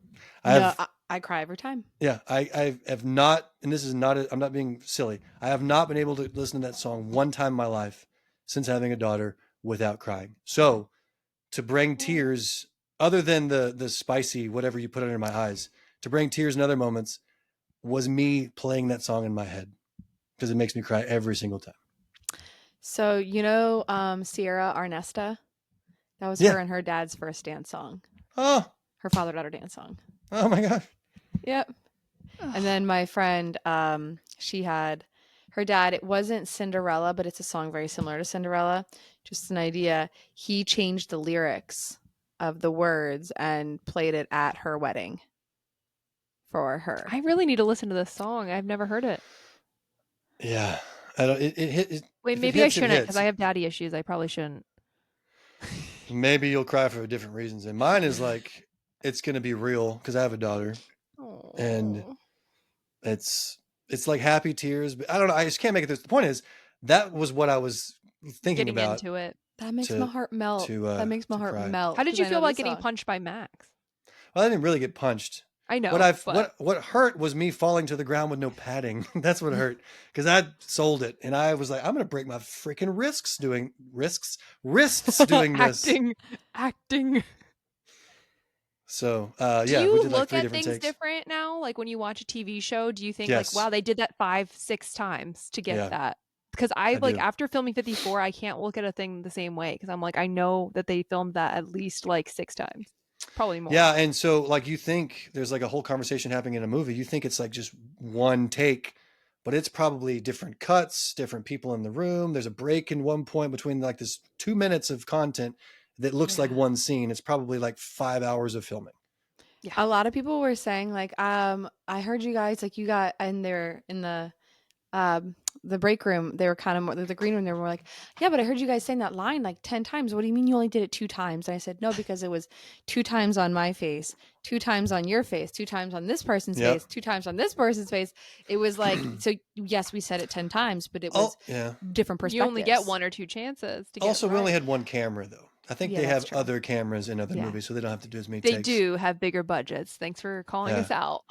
I cry every time. Yeah, I have not, and this is not, I'm not being silly. I have not been able to listen to that song one time in my life since having a daughter without crying. So to bring tears, other than the spicy, whatever you put under my eyes, to bring tears in other moments was me playing that song in my head because it makes me cry every single time. So Sierra Arnesta, that was her and her dad's first dance song. Oh, Her father-daughter dance song. oh my gosh. Yep. And then my friend, she had her dad. It wasn't Cinderella, but it's a song very similar to Cinderella. Just an idea. He changed the lyrics of the words and played it at her wedding for her. I really need to listen to this song. I've never heard it. Yeah. I don't, it hit. Wait, if it maybe I hits, it shouldn't because hits. I have daddy issues. I probably shouldn't. Maybe you'll cry for different reasons. And mine is like, it's going to be real because I have a daughter. And It's like happy tears, but I don't know. I just can't make it. The point is, that was what I was thinking Getting about into it. That makes my to heart melt. That makes my to heart cry. melt. How did 'cause you I feel know about this getting song. punched by Max? Well, I didn't really get punched. I know, but What hurt was me falling to the ground with no padding. That's what hurt, because I sold it, and I was like, I'm gonna break my freaking wrists doing this. acting. So Do yeah, we you did like look 3 at different things takes. different now? Like when you watch a TV show, do you think like, Yes, wow, they did that 5, 6 times to get yeah, that? Because I I like do. after filming 54, I can't look at a thing the same way because I'm like, I know that they filmed that at least like 6 times, probably more. Yeah, and so like you think there's like a whole conversation happening in a movie. You think it's like just one take, but it's probably different cuts, different people in the room. There's a break in one point between like this 2 minutes of content that looks like Yeah. one scene. It's probably like 5 hours of filming. Yeah. A lot of people were saying like, I heard you guys like you got and they're in the break room. They were kind of more the green room. They were like, yeah, but I heard you guys saying that line like 10 times. What do you mean you only did it 2 times? And I said, no, because it was 2 times on my face, 2 times on your face, 2 times on this person's Yep. face, 2 times on this person's face. It was like, so yes, we said it 10 times, but it was Oh, yeah. different perspectives. You only get 1 or 2 chances to get Also, it we only right. had one camera though. I think Yeah, they that's have true. other cameras in other Yeah. movies, so they don't have to do as many They takes. do have bigger budgets. Thanks for calling Yeah. us out.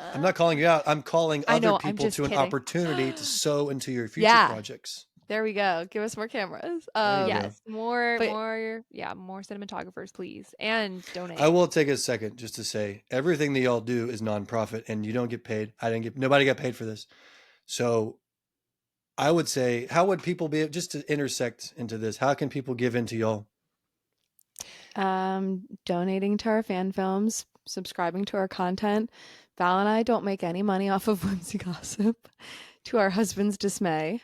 I'm not calling you out. I'm calling I other know, I'm people just to an kidding. opportunity to sow into your future Yeah. projects. There we go. Give us more cameras. There you go. Yes, more but- more cinematographers, please, and donate. I will take a second just to say everything that y'all do is nonprofit, and you don't get paid. Nobody got paid for this. So I would say, how would people be, just to intersect into this, how can people give into y'all? Donating to our fan films, subscribing to our content. Val and I don't make any money off of Whimsy Gossip, to our husband's dismay.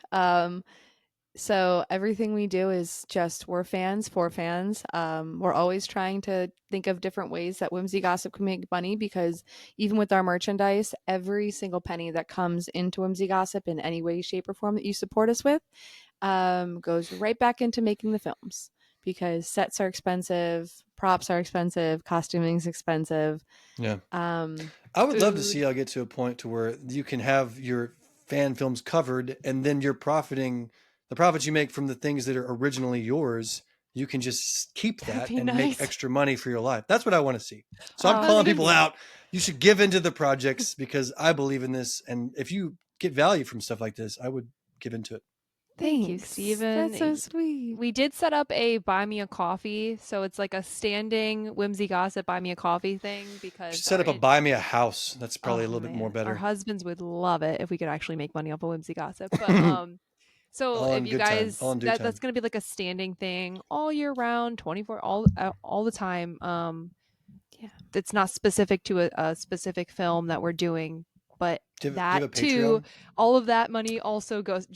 So everything we do is just we're fans for fans. We're always trying to think of different ways that Whimsy Gossip can make money, because even with our merchandise, every single penny that comes into Whimsy Gossip in any way, shape, or form that you support us with goes right back into making the films, because sets are expensive, props are expensive, costuming is expensive. Yeah. I would love to see food. y'all get to a point to where you can have your fan films covered, and then you're profiting, the profits you make from the things that are originally yours, you can just keep That'd that be and nice. make extra money for your life. That's what I want to see. So I'm Oh, calling thank people you. out. You should give into the projects, because I believe in this. And if you get value from stuff like this, I would give into it. Thank you, Thanks. Steven. That's so sweet. We did set up a buy me a coffee, so it's like a standing Whimsy Gossip buy me a coffee thing, You because should set up a buy me a house. That's probably a little bit more Our better. husbands would love it if we could actually make money off of Whimsy Gossip. But so All in if you good time. guys All in due that's time. going to be like a standing thing all year round, 24 all the time. Yeah. It's not specific to a specific film that we're doing, but Do you that have a too, Patreon? all of that money also goes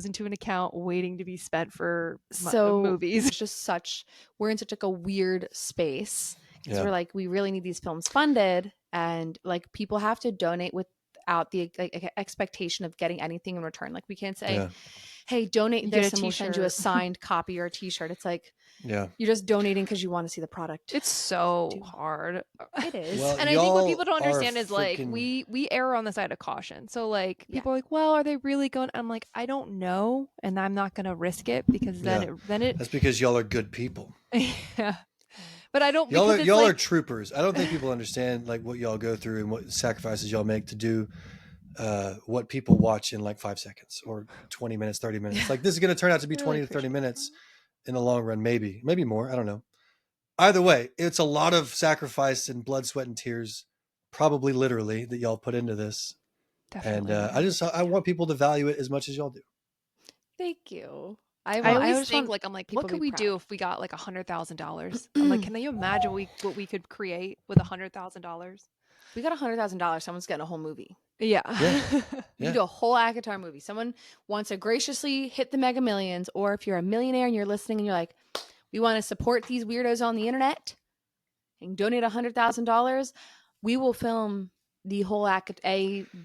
into an account waiting to be spent for So movies. it's just we're in such like a weird space, because Yeah. we're like, we really need these films funded, and like people have to donate without the expectation of getting anything in return. Like we can't say, Yeah. hey, donate You get this a and we'll send you a t-shirt. signed copy or a t-shirt. It's like Yeah. you're just donating because you want to see the product. It's so Do- hard. It is. Well, And I think what y'all people don't are understand is like freaking- we err on the side of caution. So like Yeah. people are like, well, are they really going? I'm like, I don't know, and I'm not gonna risk it, because then it That's because y'all are good people. yeah. But I don't. Y'all because it's are like, troopers. I don't think people understand like what y'all go through and what sacrifices y'all make to do what people watch in like 5 seconds or 20 minutes, 30 minutes. Like this is going to turn out to be Really 20 to 30 appreciate minutes in the long run, maybe more. I don't know. Either way, it's a lot of sacrifice and blood, sweat, and tears, probably literally, that y'all put into this. definitely. And I want people to value it as much as y'all do. Thank you. I I always just think want like I'm like, people what to could be we do proud. if we got like $100,000? I'm like, can you imagine what we could create with $100,000? We got $100,000. Someone's getting a whole movie. Yeah. Yeah. You Yeah. can do a whole ACOTAR movie. Someone wants to graciously hit the Mega Millions, or if you're a millionaire and you're listening and you're like, we want to support these weirdos on the internet and donate $100,000, we will film the whole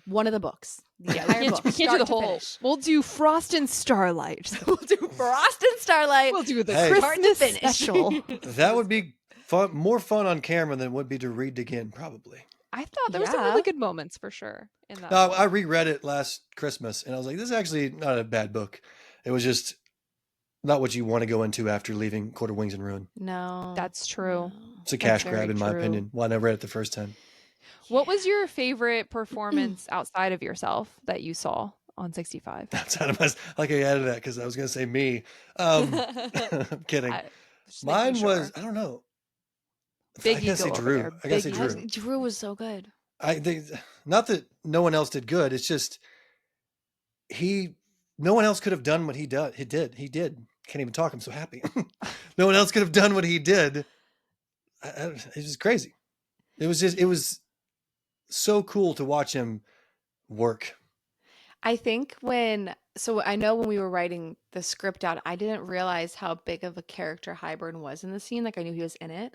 one of the books. The Yeah, entire book, we can't do start the to whole. finish. We'll do Frost and Starlight. We'll do Frost and Starlight. We'll do the Hey. Start to Christmas finish. special. That would be fun, more fun on camera than it would be to read again, probably. I thought there were some Yeah. really good moments for sure in that No, book. I reread it last Christmas, and I was like, "This is actually not a bad book." It was just not what you want to go into after leaving Court of Wings and Ruin. No. That's true. No. It's a That's cash grab, very in my true. opinion. Well, I never read it the first time. What was your favorite performance outside of yourself that you saw on 65? Outside of my, like I added that because I was going to say me. I'm kidding. Just making Mine was, sure. I don't know. I Big gotta say ego over Drew. there. I gotta say Big Drew. Drew was so good. I think not that no one else did good. It's just no one else could have done what he did. He did. Can't even talk. I'm so happy. No one else could have done what he did. It's just crazy. It was so cool to watch him work. I think so I know when we were writing the script out, I didn't realize how big of a character Hybern was in the scene. Like I knew he was in it,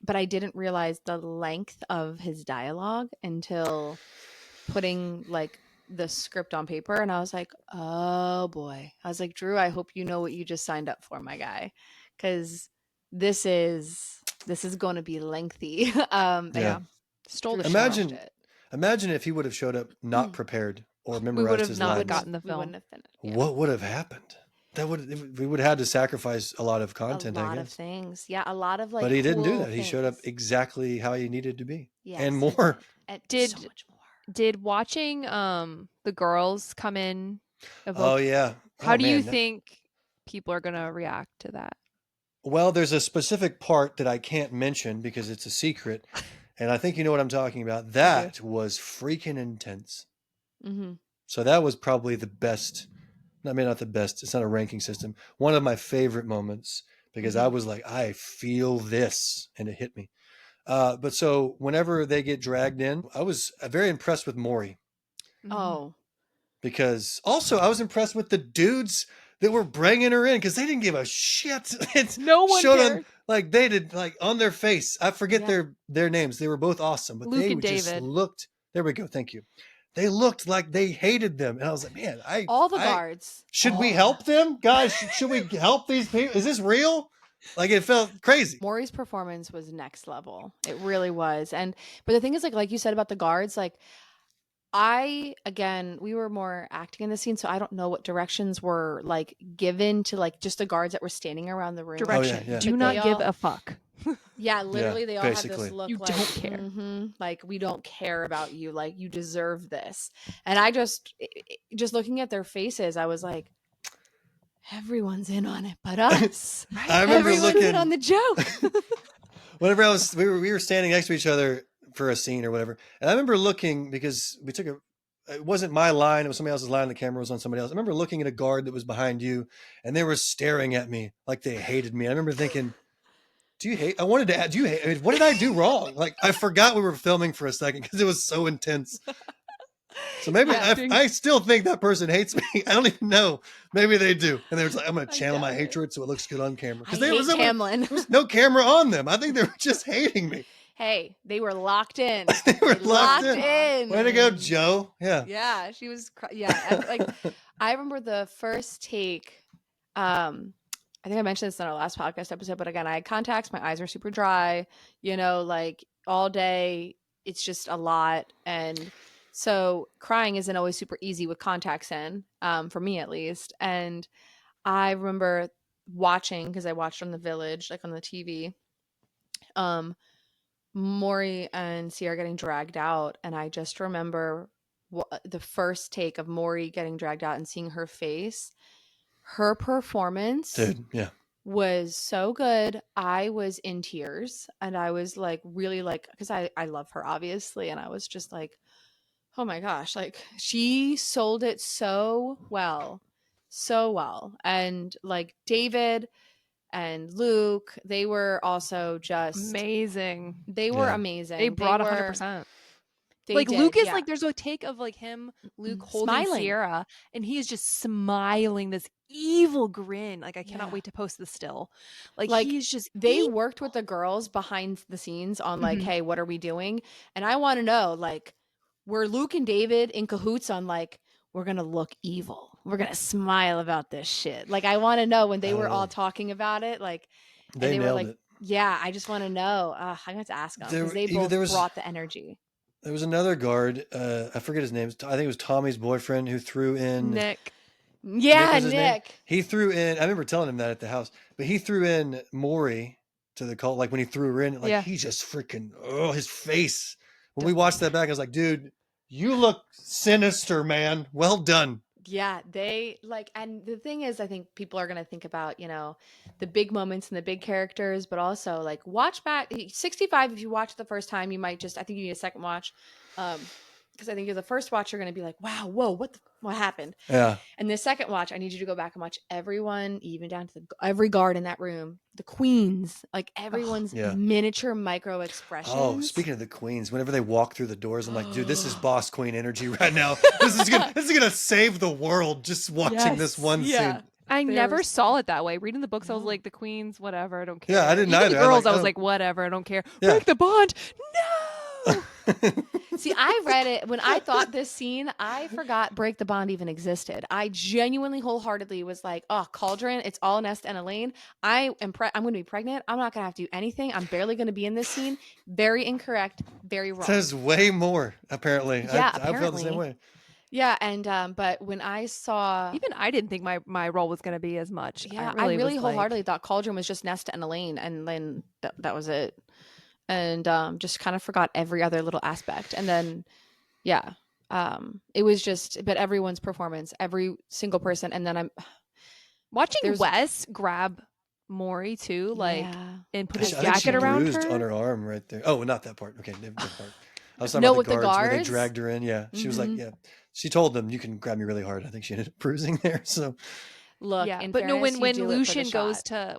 but I didn't realize the length of his dialogue until putting like the script on paper. And I was like, oh boy. I was like, Drew, I hope you know what you just signed up for, my guy. Cause this is going to be lengthy. Yeah. Stole Drew the show. crushed Imagine it. imagine if he would have showed up not prepared or We would memorized have his not lines. gotten the We film. wouldn't have finished. Yeah. What would have happened? We would have had to sacrifice a lot of A content, I lot of guess. things. Yeah, a lot of like But he didn't do cool that. He showed up things. exactly how he needed to be. Yes, and he more. did. And Did- so much more. Did watching the girls come in Oh evoke yeah. how Oh, do you man. think people are gonna react to that? Well, there's a specific part that I can't mention because it's a secret, and I think you know what I'm talking about. That was freaking intense. Mm-hmm. So that was probably the best. I mean, not the best. It's not a ranking system. One of my favorite moments because I was like, I feel this, and it hit me. But so whenever they get dragged in, I was very impressed with Maury Oh, because also I was impressed with the dudes that were bringing her in because they didn't give a shit. It's No one showed cared. on like they did like on their face. I forget Yeah. their names. They were both awesome, but Luke they and just David. looked. There we go. Thank you. They looked like they hated them, and I was like, man, all the guards. should we all help of them. them, guys? Should we help these people? Is this real? Like it felt crazy. Maury's performance was next level. It really was. But the thing is like you said about the guards, like we were more acting in the scene, so I don't know what directions were like given to like just the guards that were standing around the room. Direction. yeah. Do But not they give all- a fuck. Yeah, literally they all have basically. this look You like don't care. like we don't care about you, like you deserve this. And I just looking at their faces, I was like, everyone's in on it but us. I remember Everyone's looking in on the joke. whenever we were standing next to each other for a scene or whatever, and I remember looking because it wasn't my line, it was somebody else's line, the camera was on somebody else. I remember looking at a guard that was behind you, and they were staring at me like they hated me. I remember thinking, do you hate? I wanted to add, do you hate? I mean, what did I do wrong? Like I forgot we were filming for a second because it was so intense. So maybe I still think that person hates me. I don't even know. Maybe they do. And they're like, I'm going to channel my hatred so it looks good on camera. I hate Tamlin. There was no camera on them. I think they were just hating me. Hey, they were locked in. They were locked in. Way to go, Joe. Yeah. Yeah, she was. I remember the first take. I think I mentioned this in our last podcast episode, but again, I had contacts. My eyes are super dry. Like all day, it's just a lot, and so crying isn't always super easy with contacts in, for me at least. And I remember watching because I watched on the Village, like on the TV. Maury and Sierra getting dragged out, and I just remember the first take of Maury getting dragged out and seeing her face. Her performance, Dude, yeah, was so good. I was in tears, and I was like really like because I love her obviously, and I was just like, oh my gosh, like she sold it so well, and like David and Luke, they were also just Amazing. They were Yeah. amazing. They brought 100%. Like did, Luke is yeah. like there's a take of like him, Luke holding Smiling. Sierra, and he is just smiling this evil grin. Like I cannot Yeah. wait to post this still. Like Like, he's just They worked with the girls behind the scenes on like, Mhm. hey, what are we doing? And I want to know, like, were Luke and David in cahoots on like, we're gonna look evil, we're gonna smile about this shit? Like, I want to know when they I were don't all know. talking about it, like, They and they were nailed like, it. yeah, I just want to know. I'm going to ask them There- because they even both there was- brought the energy. There was another guard. I forget his name. I think it was Tommy's boyfriend who threw in. Nick. Yeah, Was his name? Nick. He threw in. I remember telling him that at the house, but he threw in Maury to the cult. Like when he threw her in, like Yeah. he just freaking his face. When we watched that back, I was like, dude, you look sinister, man. Well done. Yeah, they like, and the thing is, I think people are going to think about, the big moments and the big characters, but also like watch back 65. If you watch it the first time, you might I think you need a second watch. Because I think you're the first watch, you're going to be like, wow, whoa, what happened? Yeah. And the second watch, I need you to go back and watch everyone, even down to every guard in that room, the queens, like everyone's miniature micro expressions. Oh, speaking of the queens, whenever they walk through the doors, I'm like, dude, this is boss queen energy right now. This is gonna save the world. Just watching this one scene. I never saw it that way. Reading the books, I was like, the queens, whatever, I don't care. Yeah, I didn't Even either. the girls, I was like, whatever, I don't care. Yeah. Break the bond. No. See, I read it when I thought this scene, I forgot Break the Bond even existed. I genuinely wholeheartedly was like, oh, Cauldron, it's all Nesta and Elaine. I'm going to be pregnant. I'm not going to have to do anything. I'm barely going to be in this scene. Very incorrect. Very wrong. There's way more, apparently. Yeah, I felt the same way. Yeah, and but when I saw, even I didn't think my role was going to be as much. Yeah, I really wholeheartedly thought Cauldron was just Nesta and Elaine, and then that was it. And just kind of forgot every other little aspect. And then, it was just, but everyone's performance, every single person. And then I'm watching Wes grab Maury too, and put his jacket around her. On her arm right there. Oh, not that part. Okay, different part. I was talking about the guards where they dragged her in. Yeah, she was like, she told them, "You can grab me really hard." I think she ended up bruising there. So, look, but fairness, no, when Lucian goes to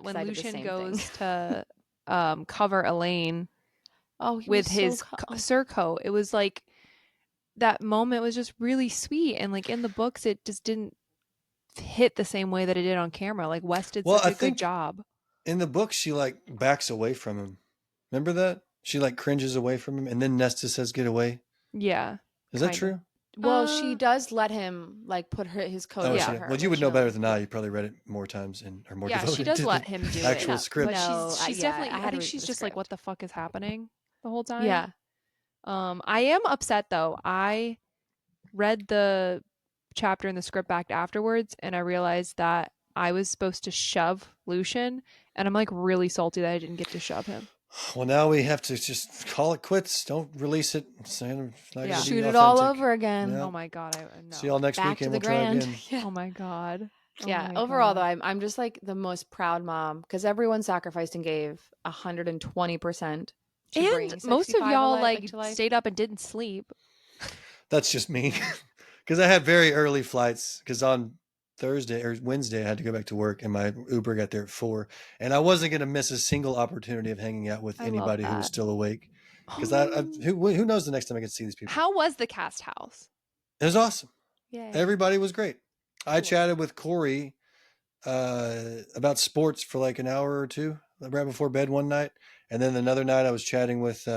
cover Elaine. With his surcoat, it was like that moment was just really sweet, and like in the books, it just didn't hit the same way that it did on camera. Like West did such a good job. In the book, she like backs away from him. Remember that? She like cringes away from him, and then Nesta says, "Get away." Yeah, is that true? Well, she does let him like put his coat on her. Well, you would know better than I. You probably read it more times and are more devoted. Yeah, she does let him do actual script. But she's definitely. I think she's just like, what the fuck is happening the whole time. Yeah. I am upset though. I read the chapter in the script back afterwards, and I realized that I was supposed to shove Lucian, and I'm like really salty that I didn't get to shove him. Well, now we have to just call it quits. Don't release it. Shoot it all over again. Yeah. Oh my god! No. See y'all next week, and we'll try again. Yeah. Oh my god. Overall, though, I'm just like the most proud mom because everyone sacrificed and gave 120%. And most of y'all like stayed up and didn't sleep. That's just me, because I had very early flights. Because on Thursday or Wednesday, I had to go back to work, and my Uber got there at 4, and I wasn't going to miss a single opportunity of hanging out with anybody who was still awake. Because who knows the next time I get to see these people. How was the cast house? It was awesome. Yeah, everybody was great. I chatted with Corey about sports for like an hour or two right before bed one night, and then another night I was chatting with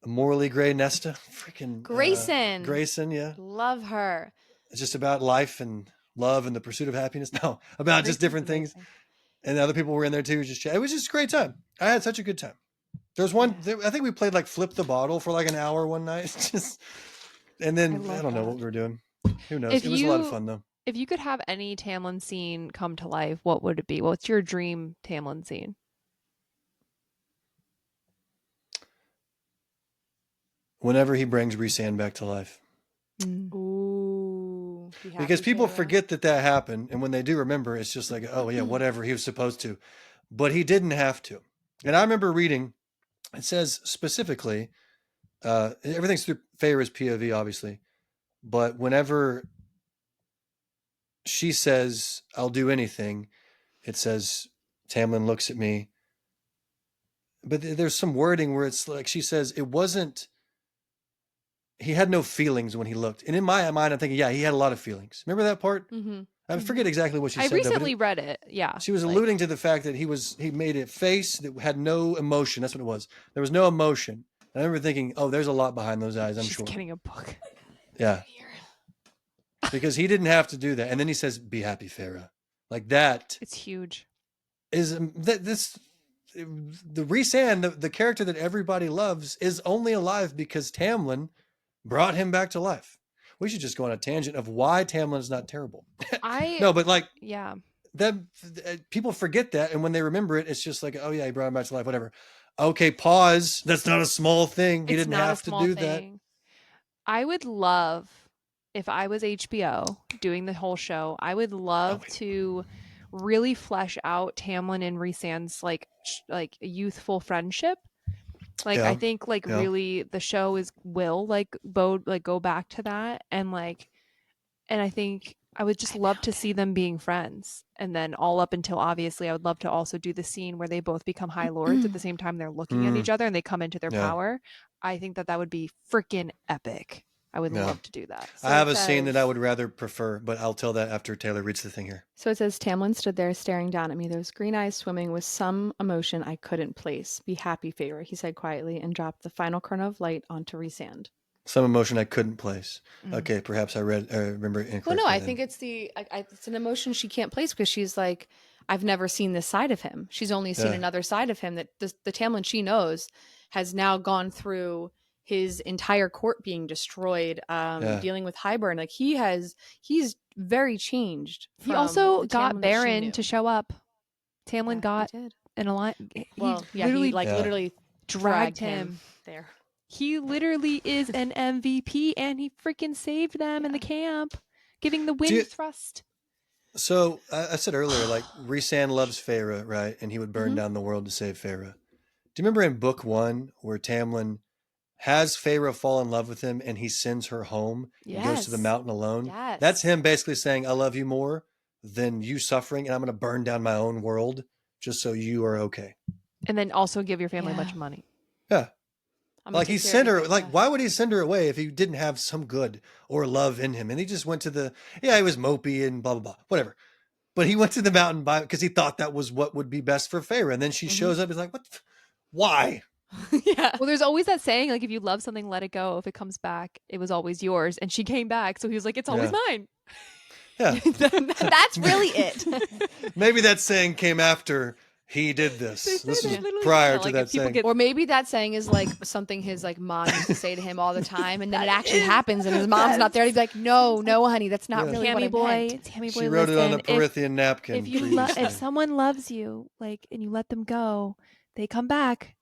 Morley Gray Nesta, freaking Grayson, yeah, love her. It's just about life and love and the pursuit of happiness. No, about just different things. And other people were in there too. It was just a great time. I had such a good time. There was one. I think we played like Flip the Bottle for like an hour one night. And then I don't know what we were doing. Who knows? It was a lot of fun though. If you could have any Tamlin scene come to life, what would it be? What's your dream Tamlin scene? Whenever he brings Rhysand back to life. Ooh. Because people forget that happened, and when they do remember, it's just like, oh yeah, whatever, he was supposed to, but he didn't have to. And I remember reading, it says specifically, everything's through Feyre's POV, obviously, but whenever she says, "I'll do anything," it says Tamlin looks at me, but there's some wording where it's like she says it wasn't. He had no feelings when he looked. And in my mind, I'm thinking, yeah, he had a lot of feelings. Remember that part? Mm-hmm. I forget exactly what she said. I recently read it. Yeah. She was alluding to the fact that he made a face that had no emotion. That's what it was. There was no emotion. And I remember thinking, oh, there's a lot behind those eyes, I'm sure. She's getting a book. Yeah. Because he didn't have to do that. And then he says, "Be happy, Feyre." Like that. It's huge. This the Rhysand, the character that everybody loves, is only alive because Tamlin brought him back to life. We should just go on a tangent of why Tamlin is not terrible. I No, but like yeah. that, people forget that, and when they remember it, it's just like, oh yeah, he brought him back to life, whatever. Okay, pause. That's not a small thing. He It's didn't not a have to small do that. thing. I would love if I was HBO doing the whole show. I would Oh, love to really flesh out Tamlin and Rhysand's like youthful friendship. Like I yeah, think like yeah. really the show is will like go back to that and I think I would just love to see them being friends. And then all up until obviously I would love to also do the scene where they both become high lords at the same time they're looking at Mm, each other and they come into their yeah, power. I think that would be freaking epic. I would yeah. love to do that. I So have it a scene that I says. would rather prefer, but I'll tell that after Taylor reads the thing here. So it says Tamlin stood there staring down at me, those green eyes swimming with some emotion I couldn't place. Be happy, Feyre, he said quietly, and dropped the final kernel of light onto Rhysand. Some emotion I couldn't place. Mm. Okay, perhaps I remember it incorrectly. Well, no, I then. think it's it's an emotion she can't place because she's like, I've never seen this side of him. She's only seen Yeah. another side of him that the Tamlin she knows has now gone through his entire court being destroyed, Yeah. dealing with Hybern. Like he's very changed. He From also the got Tamlin that she Baron knew. to show up. Tamlin Yeah, got he did. an alliance. He Well, yeah, literally he like Yeah. literally dragged dragged him. there. He literally is an MVP and he freaking saved them in the camp, giving the wind thrust. So I said earlier, like Rhysand loves Feyre, right? And he would burn Mhm. down the world to save Feyre. Do you remember in book 1 where Tamlin has Feyre fall in love with him and he sends her home and goes to the Yes. mountain alone? Yes. That's him basically saying, I love you more than you suffering, and I'm going to burn down my own world just so you are okay. And then also give your family Yeah. much money. Yeah. I'm gonna Like he take care of sent her, everything, like, yeah. why would he send her away if he didn't have some good or love in him? And he just went to he was mopey and blah, blah, blah, whatever. But he went to the mountain because he thought that was what would be best for Feyre. And then she shows up. He's like, what? Why? Yeah. Well, there's always that saying, like, if you love something, let it go. If it comes back, it was always yours. And she came back. So he was like, it's always mine. Yeah. That's really it. Maybe that saying came after he did this. They This say was that literally, prior yeah, to like, that if people saying. get- Or maybe that saying is like something his like mom used to say to him all the time, and then it actually happens, and his mom's not there. And he'd be like, "No, no, honey, that's not Yeah. really what Tammy I boy, meant." Tammy boy, She wrote it on a listen, if- Perithian napkin. if you previously. if someone loves you, like, and you let them go, they come back.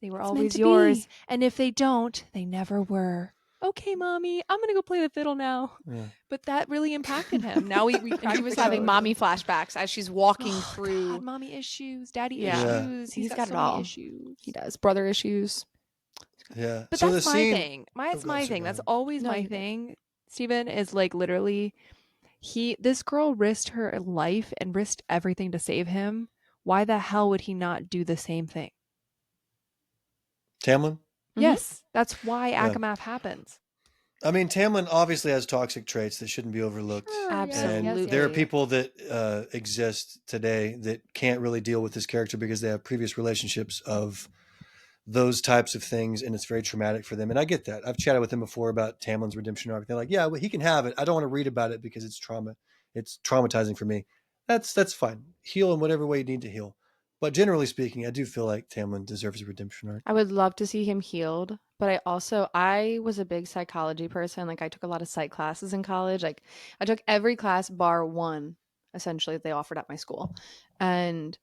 They were It's meant always to yours. be. And if they don't, they never were. Okay, mommy, I'm gonna go play the fiddle now. Yeah. But that really impacted him. Now we And he was having mommy flashbacks as she's walking through. God, mommy issues, daddy Yeah. issues. He's got so it many all. issues. He does brother issues. Yeah. But so that's the my scene, thing. That's go my ahead, thing. go That's ahead. always No, my you're good. thing. Steven is like literally this girl risked her life and risked everything to save him. Why the hell would he not do the same thing? Tamlin? Mhm. Yes, that's why Yeah. ACOMAF happens. I mean, Tamlin obviously has toxic traits that shouldn't be overlooked. Sure, yes, Absolutely. And there are yes. people that exist today that can't really deal with this character because they have previous relationships of those types of things, and it's very traumatic for them. And I get that. I've chatted with them before about Tamlin's redemption arc. They're like, yeah, well, he can have it. I don't want to read about it because it's trauma. It's traumatizing for me. That's fine. Heal in whatever way you need to heal. But generally speaking, I do feel like Tamlin deserves a redemption arc. I would love to see him healed, but I was a big psychology person. Like I took a lot of psych classes in college. Like I took every class bar one, essentially, that they offered at my school. And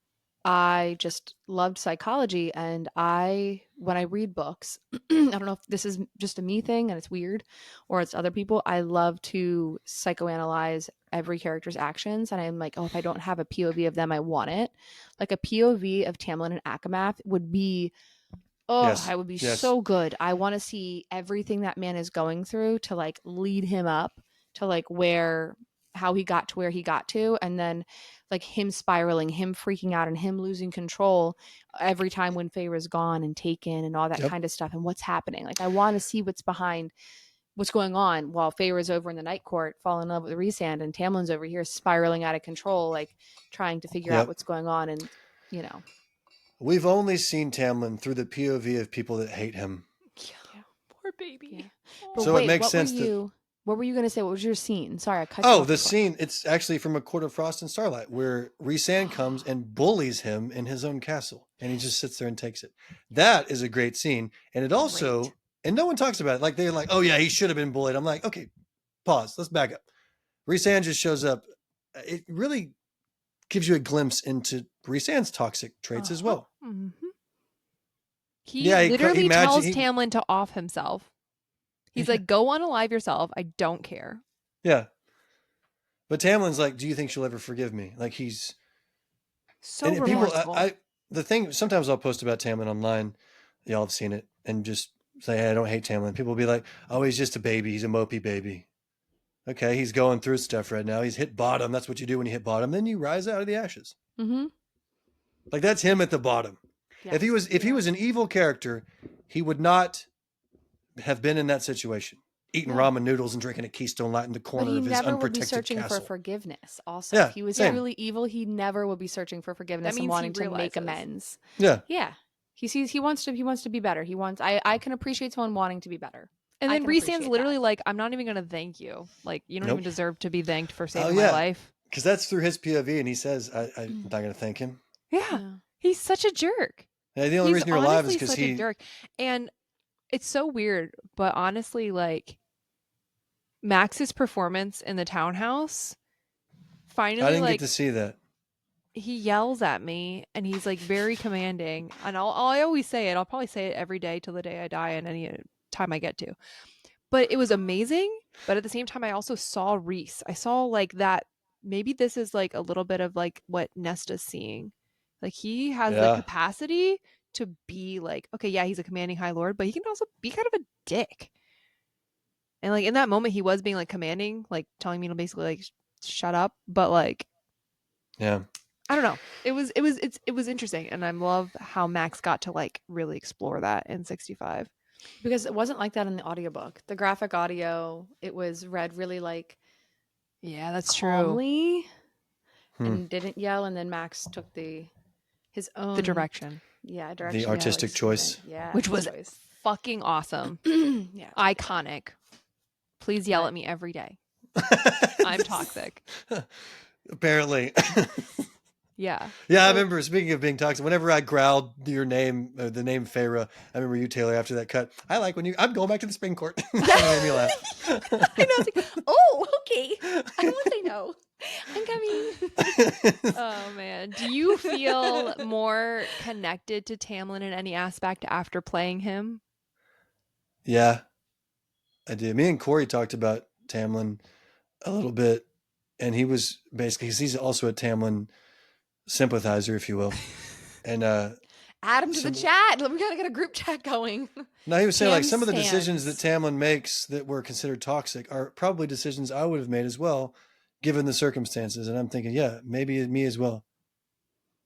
I just loved psychology. And when I read books, I don't know if this is just a me thing and it's weird or it's other people, I love to psychoanalyze every character's actions. And I'm like, oh, if I don't have a POV of them, I want it. Like a POV of Tamlin and ACOMAF would be, oh, Yes, I would be yes. so good. I want to see everything that man is going through to like lead him up to like how he got to where he got to, and then like him spiraling, him freaking out, and him losing control every time when Feyre's gone and taken and all that Yep. kind of stuff, and what's happening. Like I want to see what's going on while Feyre's over in the night court falling in love with Rhysand, and Tamlin's over here spiraling out of control, like trying to figure Yep. out what's going on. And We've only seen Tamlin through the POV of people that hate him. Yeah. Poor baby. Yeah. Oh. But So it wait, makes what sense were that- you What were you gonna say? What was your scene? Sorry, I cut you Oh, off the before. scene, it's actually from A Court of Frost and Starlight, where Rhysand comes and bullies him in his own castle, and he just sits there and takes it. That is a great scene. And it also, Great. and no one talks about it. Like, they're like, oh yeah, he should have been bullied. I'm like, okay, pause. Let's back up. Rhysand just shows up. It really gives you a glimpse into Rhysand's toxic traits as well. Mhm. He Yeah, literally tells he Tamlin to off himself. He's like, "Go unalive yourself. I don't care." yeah. But Tamlin's like, do you think she'll ever forgive me? Like, he's, So and people, remorseful. the thing, sometimes I'll post about Tamlin online. Y'all have seen it, and just say, hey, I don't hate Tamlin. People will be like, oh, he's just a baby. He's a mopey baby. Okay, he's going through stuff right now. He's hit bottom. That's what you do when you hit bottom. Then you rise out of the ashes. Mm-hmm. Like, that's him at the bottom. Yes. If he was an evil character, he would not have been in that situation, eating No. ramen noodles and drinking a Keystone Light in the But corner he of his never would be unprotected searching castle. for forgiveness. Also, Yeah, if he was same. truly evil, he never would be searching for forgiveness and means he wanting to make realizes. amends. Yeah. Yeah, he wants to be better. I can appreciate someone wanting to be better. And I then can Rhysand's appreciate literally that. like, "I'm not even gonna thank you. Like, you don't Nope. even deserve to be thanked for Oh, saving my yeah. life." Because that's through his POV, and he says, I'm not going to thank him. Yeah, Yeah. he's such a jerk. Yeah, the only He's reason you're alive is honestly because such a jerk, and it's so weird. But honestly, like Max's performance in the townhouse, I finally, didn't get like to see that. he yells at me, and he's like very commanding. And I always say it. I'll probably say it every day till the day I die, and any time I get to. But it was amazing. But at the same time, I also saw Reese. I saw like that. Maybe this is like a little bit of like what Nesta's seeing. Like he has the Yeah. capacity to be like, okay, yeah, he's a commanding high lord, but he can also be kind of a dick. And like in that moment, he was being like commanding, like telling me to basically like shut up. But like, Yeah. I don't know. It was interesting, and I love how Max got to like really explore that in 65. Because it wasn't like that in the audiobook. The graphic audio, it was read really like Yeah, that's true. calmly Hmm. and didn't yell. And then Max took his own The direction, direction, The artistic choice. yeah, which his was choice. fucking awesome, Yeah, iconic. Please yell But- at me every day. I'm toxic. Apparently. Yeah. Yeah, I So- remember, speaking of being toxic, whenever I growled your name, the name Feyre, I remember you, Taylor, after that cut. I like when I'm going back to the spring court. That made me laugh. I know. It's like, oh, okay. I won't say no. I'm coming. Oh man, do you feel more connected to Tamlin in any aspect after playing him? Yeah, I do. Me and Corey talked about Tamlin a little bit, and he was basically, he's also a Tamlin sympathizer, if you will. And Add him to the chat. We gotta get a group chat going. no, he was saying like Tam some of the decisions that stands. Tamlin makes that were considered toxic are probably decisions I would have made as well, given the circumstances. And I'm thinking, yeah, maybe me as well.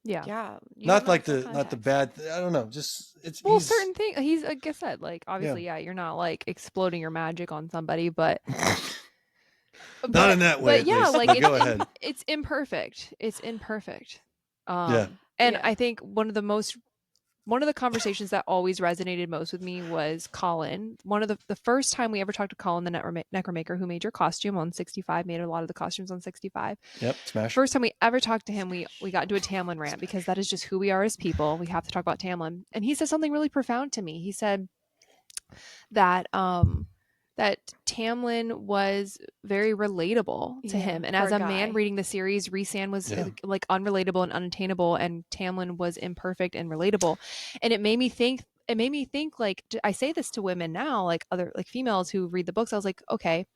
Yeah. Yeah. you Not don't know like full not the context. bad. I don't know. Just it's Well, he's certain things. He's like I said, like obviously, yeah, you're not like exploding your magic on somebody, but not in that way. But At yeah, least. like But go ahead. it's imperfect. It's imperfect. Yeah. And Yeah. I think one of the conversations that always resonated most with me was Colin. One of the first time we ever talked to Colin, the necromaker who made your costume on 65, made a lot of the costumes on 65. Yep. Smash. First time we ever talked to him, we got into a Tamlin rant because that is just who we are as people. We have to talk about Tamlin. And he said something really profound to me. He said that that Tamlin was very relatable to Yeah, him. And poor as a guy. man reading the series, Rhysand was Yeah. like unrelatable and unattainable, and Tamlin was imperfect and relatable. And it made me think like, I say this to women now, like other like females who read the books. I was like, okay,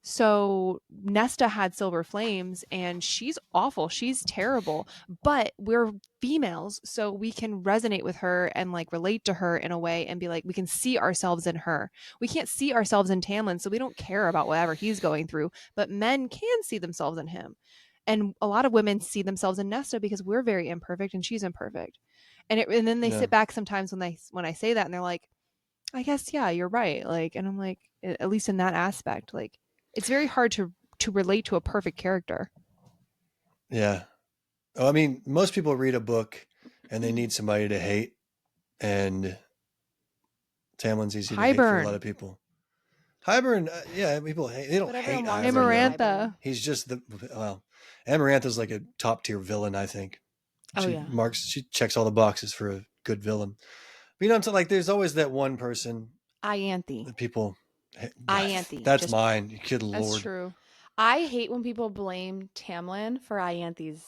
so Nesta had silver flames and she's awful. She's terrible. But we're females, so we can resonate with her and like relate to her in a way and be like, we can see ourselves in her. We can't see ourselves in Tamlin, so we don't care about whatever he's going through. But men can see themselves in him. And a lot of women see themselves in Nesta because we're very imperfect and she's imperfect. And then they Yeah. sit back sometimes when I say that and they're like, I guess, yeah, you're right. Like, and I'm like, at least in that aspect, like, it's very hard to relate to a perfect character. Yeah. Oh, I mean, most people read a book and they need somebody to hate, and Tamlin's easy to hate for a lot of people. Hybern, yeah, people they don't But hate everyone wants Hybern to be though. Hybern. Amarantha. He's just well, Amarantha's like a top tier villain, I think. Oh yeah. She checks all the boxes for a good villain. But it's like there's always that one person Ianthe. that people. Ianthe. That's Just mine. Good That's lord. true. I hate when people blame Tamlin for Ianthe's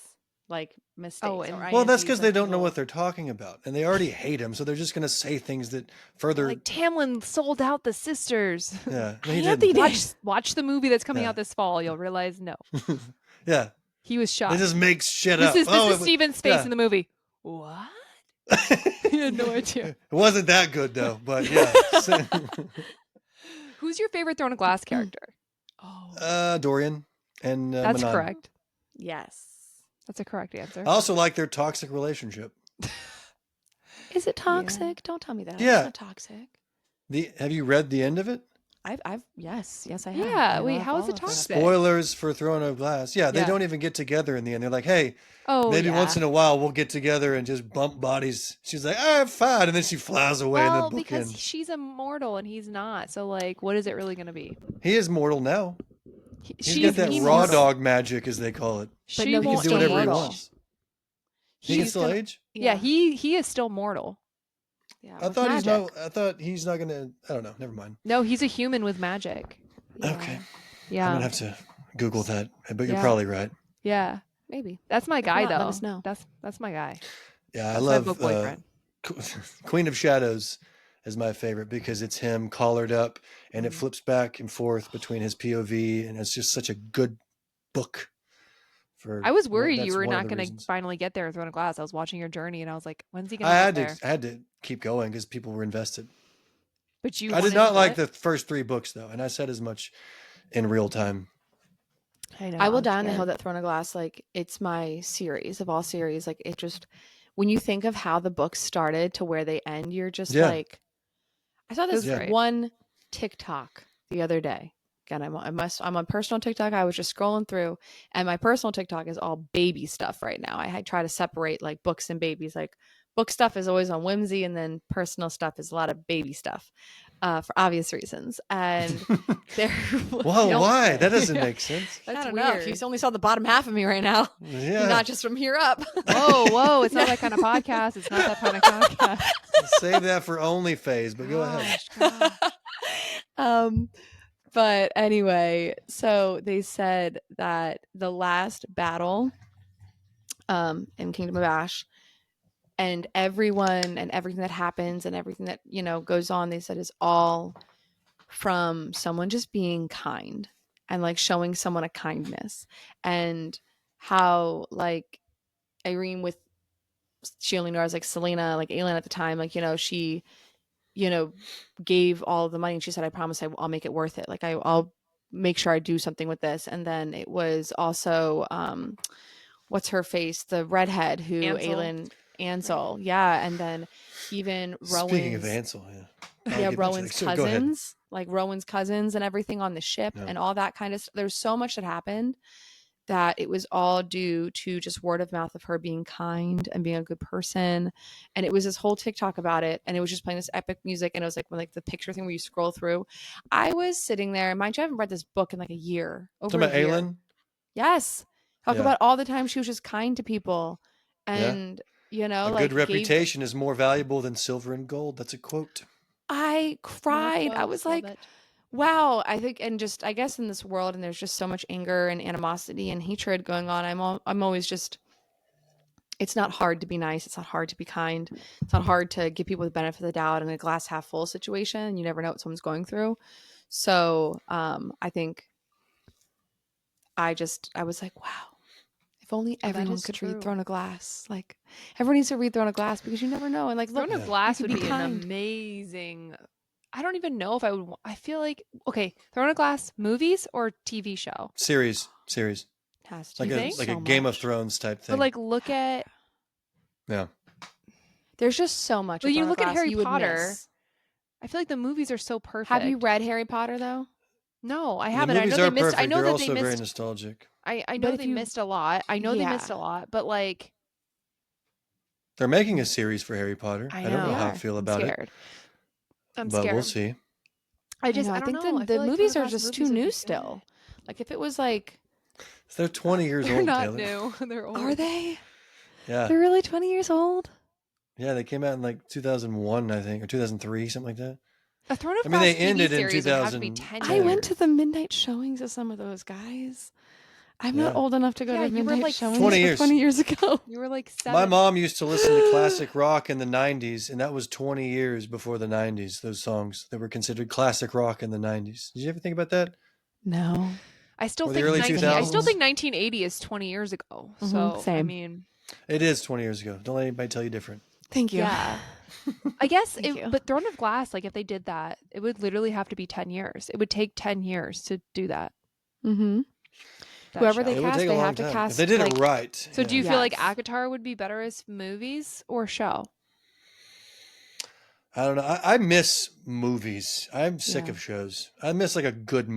like mistakes. Oh, or and- Well, that's Ianthe's, because like, they don't know little- what they're talking about, and they already hate him, so they're just going to say things that further. Like Tamlin sold out the sisters. Yeah, no, he Ianthe didn't. did. Watch the movie that's coming Yeah. out this fall. You'll realize no. Yeah, He was they shocked. just make shit This up. is it was- Steven's face yeah. in the movie. What? He had no idea. It wasn't that good though, but yeah. Who's your favorite Throne of Glass character? Oh. Dorian and That's Manon. correct. Yes. That's a correct answer. I also like their toxic relationship. Is it toxic? Don't tell me that. Yeah. It's not toxic. Have you read the end of it? Yes, I have. Yeah, I wait, love how is all it of them. toxic? Spoilers for Throne of Glass. Yeah, they Yeah. don't even get together in the end. They're like, hey, Oh, maybe yeah. once in a while we'll get together and just bump bodies. She's like, fine. And then she flies away in the Well, book because ends. she's immortal and he's not. So, like, what is it really going to be? He is mortal now. He's got that he's raw mortal. dog magic, as they call it. But She no, He he's can do still whatever he mortal. wants. He can He's still gonna- age? Yeah, he is still mortal. Yeah, I with thought magic. he's not gonna. I don't know. Never mind. No, he's a human with magic. Yeah, Okay, I'm Yeah, gonna have to Google that. But you're Yeah. probably right. yeah. maybe. That's my guy, not, though. let us know. That's my guy. Yeah, I That's love my book boyfriend. Queen of Shadows is my favorite because it's him collared up and it flips back and forth between his POV, and it's just such a good book. I was worried that's you were one of not the going to reasons. finally get there in Throne of Glass. I was watching your journey and I was like, when's he going I to had get there? to I had to keep going because people were invested. But you I did wanted not to like do it? the first 3 books though, and I said as much in real time. I know. I will I'm die on the scared. hill that Throne of Glass, like, it's my series of all series. Like, it just, when you think of how the books started to where they end, you're just Yeah. like, I saw this That's right. one TikTok the other day. Again, I'm on personal TikTok. I was just scrolling through, and my personal TikTok is all baby stuff right now. I try to separate like books and babies. Like, book stuff is always on whimsy, and then personal stuff is a lot of baby stuff, for obvious reasons. And there, Whoa, Don't why? say. That doesn't make sense. I That's don't know. If weird. you only saw the bottom half of me right now, Yeah. not just from here up. Whoa, it's not that kind of podcast. It's not that kind of podcast. Save that for OnlyFans, but go ahead. Gosh. But anyway, so they said that the last battle in Kingdom of Ash, and everyone and everything that happens and everything that, goes on, they said is all from someone just being kind and like showing someone a kindness, and how like Irene with she only knows like Selena, like Aelin at the time, like, she gave all the money, and she said, I promise I'll make it worth it. Like, I'll make sure I do something with this. And then it was also, what's her face? The redhead who Ansel. Ansel. Yeah. And then even Speaking of Rowan's, Ansel, yeah. Rowan's So go ahead. cousins, like Rowan's cousins and everything on the ship Yeah. and all that kind of stuff. There's so much that happened that it was all due to just word of mouth of her being kind and being a good person. And it was this whole TikTok about it, and it was just playing this epic music, and it was like when like the picture thing where you scroll through. I was sitting there, mind you, I haven't read this book in like a year. Over Talking about a year. Aelin? Yes. Talk Yeah. about all the time she was just kind to people. And A like good reputation is more valuable than silver and gold. That's a quote. I cried. I was Love like, it. wow. I think, and just I guess in this world, and there's just so much anger and animosity and hatred going on, I'm always just, it's not hard to be nice, it's not hard to be kind, it's not hard to give people the benefit of the doubt in a glass half full situation. You never know what someone's going through. So I think I was like, wow, if only everyone is could true. read Throne of Glass. Like, everyone needs to read Throne of Glass, because you never know. And like, look, Throne Yeah. of Glass you would could be be an kind. amazing. I don't even know if I would. I feel like okay, Throne of Glass movies or TV show. Series. has to Like You a think? like a so Game of much. Thrones type thing. But like, look at yeah. There's just so much. Well, of you Throne of look at Glass Harry you would Potter, miss. I feel like the movies are so perfect. Have you read Harry Potter though? No, I The haven't. I movies know are they missed. perfect. I know They're that also they very missed. nostalgic. I But know if they you- missed a lot. I know they missed Yeah. a lot, but like They're making a series for Harry Potter. I I don't know know. how I They feel are. about it, I'm but scared. we'll see. I know. I don't think know. I the feel like movies Throne are of Glass just too movies would new be still. good. Like if it was like, They're 20 years They're old, not Taylor. new. They're old. are they? Yeah. They're really 20 years old? Yeah, they came out in like 2001, I think, or 2003, something like that. A Throne of I mean, they Glass TV ended in series would have to be 10 I 2010. went to years. the midnight showings of some of those guys. I'm not Yeah. old enough to go Yeah, to you were midnight like showings 20 for years. 20 years ago. You were like 7. My mom used to listen to classic rock in the 90s, and that was 20 years before the 90s, those songs that were considered classic rock in the 90s. Did you ever think about that? No. I still Or the think early 2000s? 1980 is 20 years ago. So, I same. mean, It is 20 years ago. Don't let anybody tell you different. Thank you. yeah. I guess Thank you. but Throne of Glass, like if they did that, it would literally have to be 10 years. It would take 10 years to do that. Mm-hmm. that Whoever show. they It would cast, take a they long have to time. If cast they did like, it right. So yeah. do you feel like Yes. ACOTAR would be better as movies or show? I don't know. I miss movies. I'm sick Yeah. of shows. I miss like a good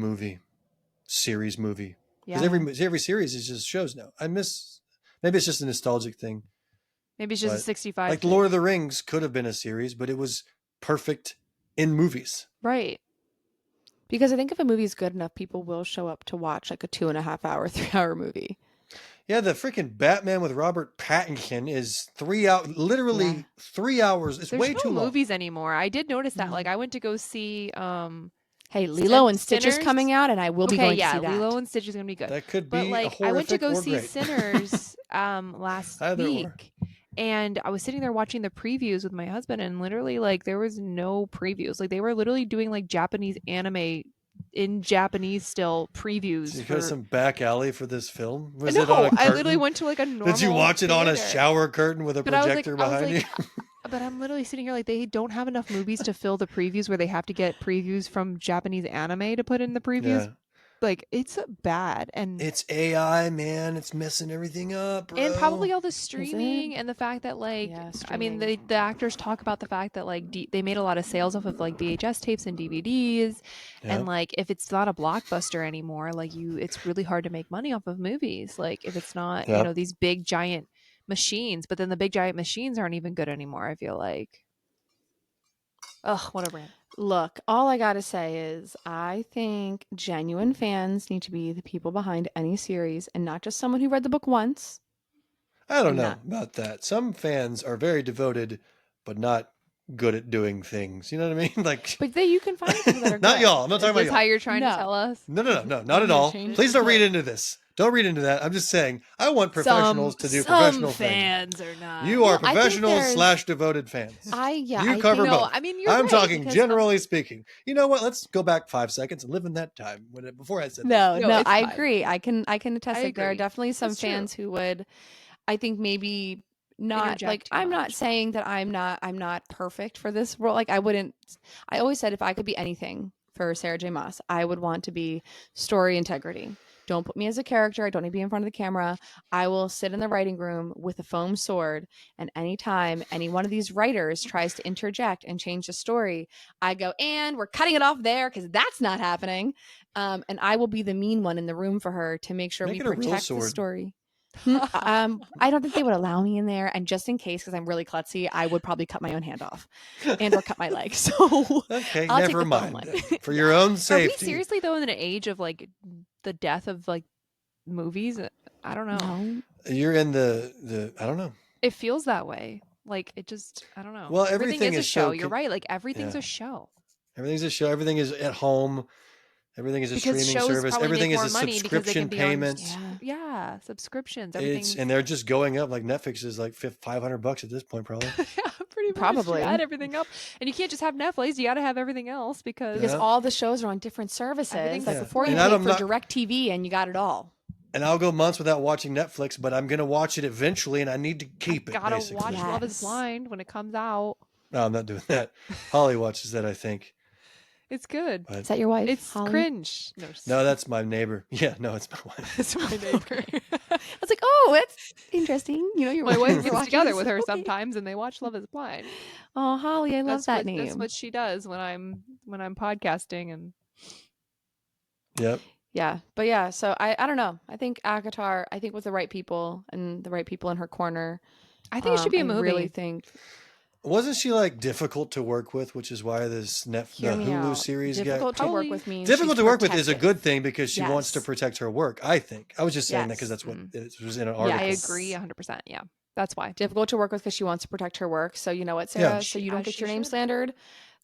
series movie. Because Yeah. every series is just shows now. I miss, maybe it's just a nostalgic thing. Maybe it's just a But 65 like thing. Lord of the Rings could have been a series, but it was perfect in movies. Right. because I think if a movie is good enough, people will show up to watch like a 2.5 hour, 3 hour movie. Yeah, the freaking Batman with Robert Pattinson is 3 hours, literally Yeah. 3 hours. It's There's way no too long. movies anymore. I did notice that. No. Like I went to go see Hey, Lilo and Stitch is Sinners. coming out, and I will be Okay, going to yeah, see that. Lilo and Stitch is gonna be good. That could But be like I went to horrific go or see great. Sinners last Either or. week. And I was sitting there watching the previews with my husband, and literally like there was no previews. Like they were literally doing like Japanese anime in Japanese still previews. Did you go to some back alley for this film? Was No, it on a curtain? I literally went to like a normal Did you watch it on a theater. shower curtain with a But I was projector behind you? but I'm literally sitting here like they don't have enough movies to fill the previews where they have to get previews from Japanese anime to put in the previews. Yeah. Like it's bad and It's AI, man. It's messing everything up, bro. probably all the streaming and the fact that like Yeah, I mean streaming. the actors talk about the fact that like they made a lot of sales off of like VHS tapes and DVDs Yeah. and like if it's not a blockbuster anymore like it's really hard to make money off of movies like if it's not Yep. these big giant machines but then the big giant machines aren't even good anymore I feel like. Ugh, what a rant. Look, all I gotta say is I think genuine fans need to be the people behind any series and not just someone who read the book once. I don't And know not- about that. Some fans are very devoted, but not good at doing things. You know what I mean? Like, But you can find people that are not good. y'all. I'm not talking Is about this how y'all. you're trying No. to tell us? No, not I'm at gonna all. change Please the don't read clip. into this. Don't read into that. I'm just saying, I want professionals to do professional things. fans are not. You are I think professionals there's- / devoted fans. You You cover no, both. I mean you're I'm right, talking because generally speaking. You know what? Let's go back 5 seconds and live in that time before I said No, No, no, it's I fine. agree. I can attest. I Like there are agree. definitely some It's true. fans who would, I think maybe not Interject like too I'm not much. saying that I'm not perfect for this role. Like I wouldn't. I always said if I could be anything for Sarah J. Maas, I would want to be story integrity. Don't put me as a character. I don't need to be in front of the camera. I will sit in the writing room with a foam sword. And anytime any one of these writers tries to interject and change the story, I go, and we're cutting it off there because that's not happening. And I will be the mean one in the room for her to make sure Make we it a real protect the sword. story. I don't think they would allow me in there. And just in case, because I'm really klutzy, I would probably cut my own hand off and or cut my leg. So Okay, I'll take never the foam mind. one. then. For your own Are we safety. seriously though in an age of like the death of like movies? I don't know. No. You're in the I don't know. It feels that way. Like it just I don't know. Well, everything everything is a is show. so You're right. Like everything's yeah. a show. Everything's a show. Everything is at home. Everything is a Because streaming shows service. probably Everything make is more a money because they can subscription be on payment. yeah, subscriptions. It's Everything and they're just going up. Like Netflix is like $500 at this point, probably. yeah, pretty much. Probably. You add everything up. And you can't just have Netflix. You got to have everything else because Because Yeah. all the shows are on different services. Everything's Like Yeah. before you And paid I'm for not- DirecTV and you got it all. And I'll go months without watching Netflix, but I'm gonna watch it eventually, and I need to keep it. gotta Basically. watch Love is Yes. Blind when it comes out. No, I'm not doing that. Holly watches that, I think. It's good. But Is that your wife? It's Holly? cringe. no, that's my neighbor. Yeah, no, it's my wife. It's my neighbor. I was like, oh, that's interesting. You know, your My wife wife gets together with her Okay. sometimes, and they watch Love Is Blind. Oh, Holly, I love that name. That's what she does when I'm podcasting, and Yep. Yeah, but yeah. So I don't know. I think ACOTAR. I think with the right people and the right people in her corner. I think it should be a I movie. really think. Wasn't she like difficult to work with, which is why the Hear me Hulu out. series got Difficult to work Probably with means difficult she's to work with is a good protective. thing because she wants to Yes. protect her work. I think I was just saying that because Yes. that's what it was in an I article. agree 100%. Yeah. That's why. Difficult to work with because she wants to protect her work. So you know what, Yeah. Sarah? So you don't As get she your name should. slandered.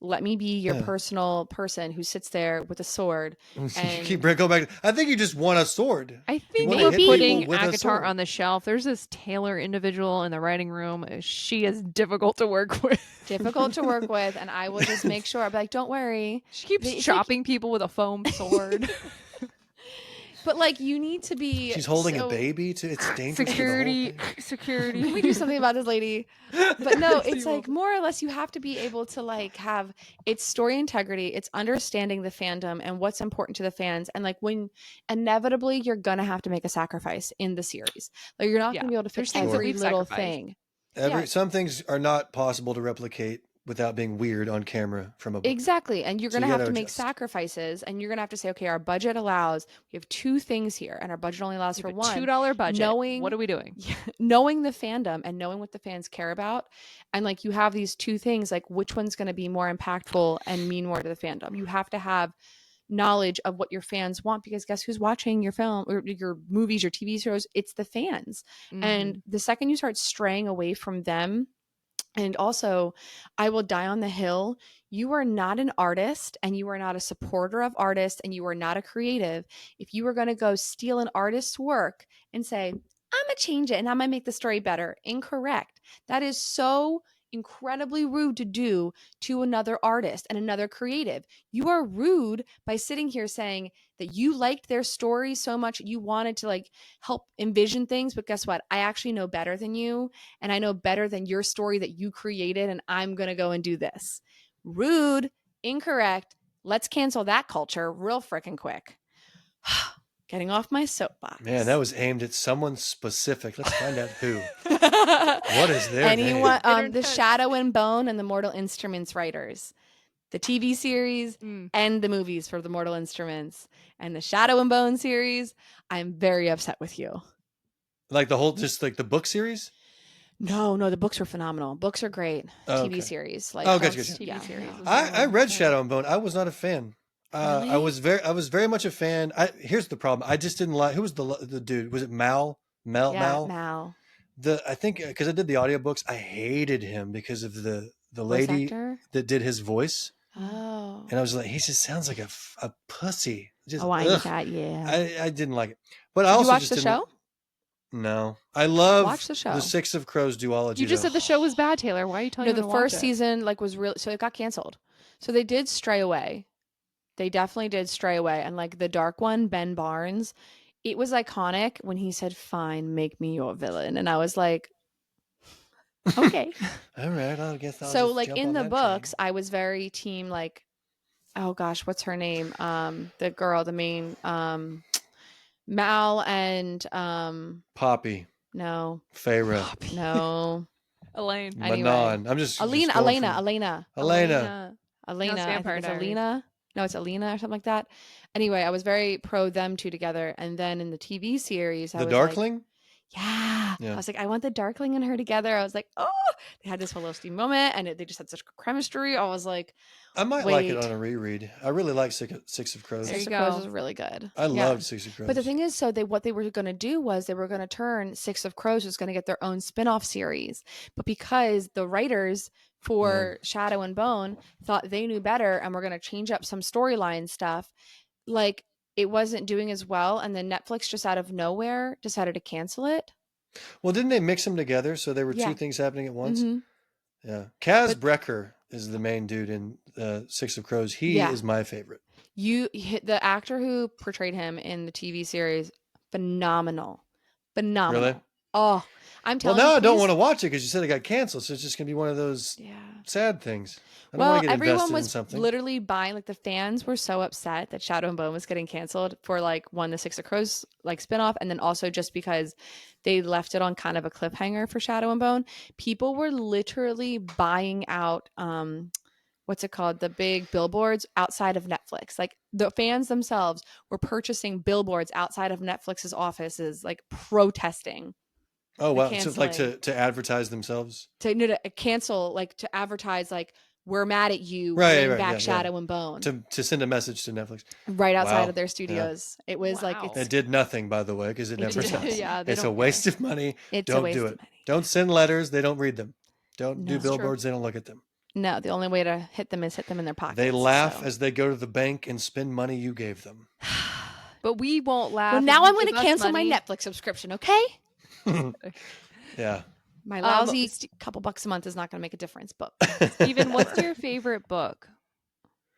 Let me be your Yeah. personal person who sits there with a sword. You And keep going back. I think you just want a sword. I You think want to we're hit people putting with a ACOTAR sword. on the shelf. There's this Taylor individual in the writing room. She is difficult to work with. difficult to work with, and I will just make sure. I'll be like, don't worry. She keeps It's like- chopping people with a foam sword. but like, you need to be. She's holding a so- baby too. It's dangerous Security. for the whole thing. Security. Can we do something about this lady? But no, Yes, it's you like will. more or less you have to be able to like have it's story integrity, it's understanding the fandom and what's important to the fans. And like when inevitably you're gonna have to make a sacrifice in the series. Like you're not Yeah, gonna be able to there's fix things that every we've little sacrificed. thing. Every Yeah. some things are not possible to replicate without being weird on camera from a book. Exactly. And you're So going to you have gotta to make adjust. sacrifices and you're going to have to say, okay, our budget allows, we have two things here and our budget only allows We for have a one. $2 budget. Knowing, What are we doing? knowing the fandom and knowing what the fans care about. And like you have these two things, like which one's going to be more impactful and mean more to the fandom. You have to have knowledge of what your fans want because guess who's watching your film or your movies, your TV shows? It's the fans. And Mhm. the second you start straying away from them, and also, I will die on the hill. You are not an artist and you are not a supporter of artists and you are not a creative. If you are going to go steal an artist's work and say, I'm going to change it and I'm going to make the story better, incorrect. That is so incredibly rude to do to another artist and another creative. You are rude by sitting here saying that you liked their story so much you wanted to like help envision things, but guess what? I actually know better than you and I know better than your story that you created, and I'm going to go and do this. Rude, incorrect. Let's cancel that culture real freaking quick. Getting off my soapbox. Man, that was aimed at someone specific. Let's find out who. What is their anyone? name? The Shadow and Bone and the Mortal Instruments writers, the TV series and the movies for the Mortal Instruments and the Shadow and Bone series. I'm very upset with you. Like the whole, just like the book series? No, the books were phenomenal. Books are great. Oh, TV okay. series, like Oh, gotcha, that's- gotcha. TV yeah, series no. was I read okay. Shadow and Bone. I was not a fan. Really? I was very much a fan. Here's the problem. I just didn't like. Who was the dude? Was it Mal? Yeah, Mal? Mal. I think because I did the audiobooks, I hated him because of the Voice lady actor? that did his voice, Oh. and I was like, he just sounds like a pussy. Just A whiny ugh. cat, yeah. I didn't like it. But I Did you also watch just the didn't. show? No, I love Watch the show. Six of Crows duology. You just though. said the show was bad, Taylor. Why are you telling No, me the to watch first it? season like was real, so it got canceled. So they did stray away. They definitely did stray away, and like the dark one, Ben Barnes, it was iconic when he said, "Fine, make me your villain," and I was like, "Okay." All right, I guess I'll So just like jump in on the that books, train. I was very team like, oh gosh, what's her name? The girl, the main, Mal and Poppy, no, Feyre, no. Elaine. Anyway. Manon. I'm just Elena, going Elena, from- Elena, Elena. Elena. it's I Vampire think it's Diaries. Alina. No, it's Alina or something like that. Anyway, I was very pro them two together. And then in the TV series, I The was like, Darkling. yeah. Yeah. I was like, I want the Darkling and her together. I was like, oh, they had this whole steam moment and they just had such chemistry. I was like, I might like it wait. on a reread. I really like Six of Crows. There you Six of Crows go. was really good. I Yeah. loved Six of Crows. But the thing is, so what they were going to do was they were going to turn Six of Crows was going to get their own spin-off series. But because the writers for Shadow and Bone thought they knew better and were going to change up some storyline stuff, like it wasn't doing as well. And then Netflix just out of nowhere decided to cancel it. Well, didn't they mix them together so there were Yeah. two things happening at once? Mhm. Yeah. Kaz But- Brecker is the main dude in Six of Crows. He Yeah. is my favorite. The actor who portrayed him in the TV series, phenomenal. Really? Oh, I'm Well, telling now you. I don't please- want to watch it because you said it got canceled. So it's just going to be one of those Yeah. sad things. I don't Well, want to get everyone invested in was something. literally buying, like the fans were so upset that Shadow and Bone was getting canceled for like the Six of Crows like spinoff, and then also just because they left it on kind of a cliffhanger for Shadow and Bone. People were literally buying out what's it called? The big billboards outside of Netflix. Like the fans themselves were purchasing billboards outside of Netflix's offices, like protesting. Oh The wow! So like canceling. to advertise themselves. To cancel, like to advertise, like we're mad at you, Right, bring right, back yeah, yeah. Shadow and Bone, To send a message to Netflix. right outside of Wow. their Yeah. studios. It was like Wow. it's It did nothing, by the way, because it it never did does. nothing. Yeah, they It's a don't care. waste of money. It's a Don't do waste it. of money. Don't send letters. They don't read them. Don't do No. It's true. billboards. They don't look at them. No, the only way to hit them is hit them in their pockets. They laugh so. as they go to the bank and spend money you gave them. But we won't laugh. Well, if now you I'm going give to us cancel my money. Netflix subscription, okay? Yeah. My lousy St- couple bucks a month is not going to make a difference, but Steven, what's your favorite book?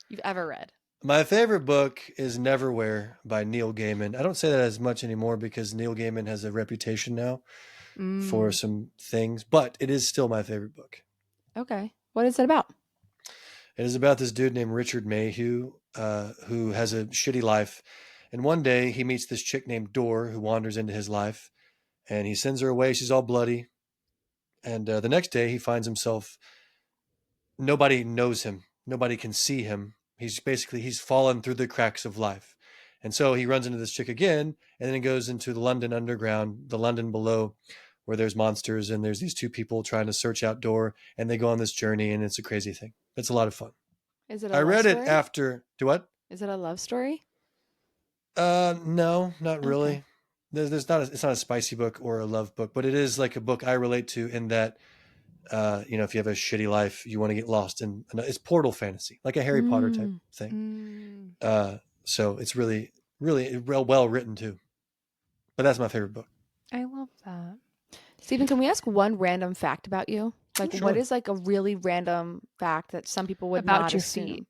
you've ever read. My favorite book is Neverwhere by Neil Gaiman. I don't say that as much anymore because Neil Gaiman has a reputation now for Mm. some things, but it is still my favorite book. Okay. What is it about? It is about this dude named Richard Mayhew, who has a shitty life. And one day he meets this chick named Dor who wanders into his life, and he sends her away. She's all bloody. And the next day he finds himself, nobody knows him. Nobody can see him. He's fallen through the cracks of life. And so he runs into this chick again, and then he goes into the London underground, the London below, where there's monsters, and there's these two people trying to search out Dor, and they go on this journey, and it's a crazy thing. It's a lot of fun. Is it a I love read it story? after. Do what? Is it a love story? No, not really. Okay. There's not. It's not a spicy book or a love book, but it is like a book I relate to in that, if you have a shitty life, you want to get lost in. It's portal fantasy, like a Harry Potter type Mm. thing. Mm. So it's really, really well written too. But that's my favorite book. I love that. Stephen, can we ask one random fact about you? Like, Sure. what is like a really random fact that some people would About not your assume? feet.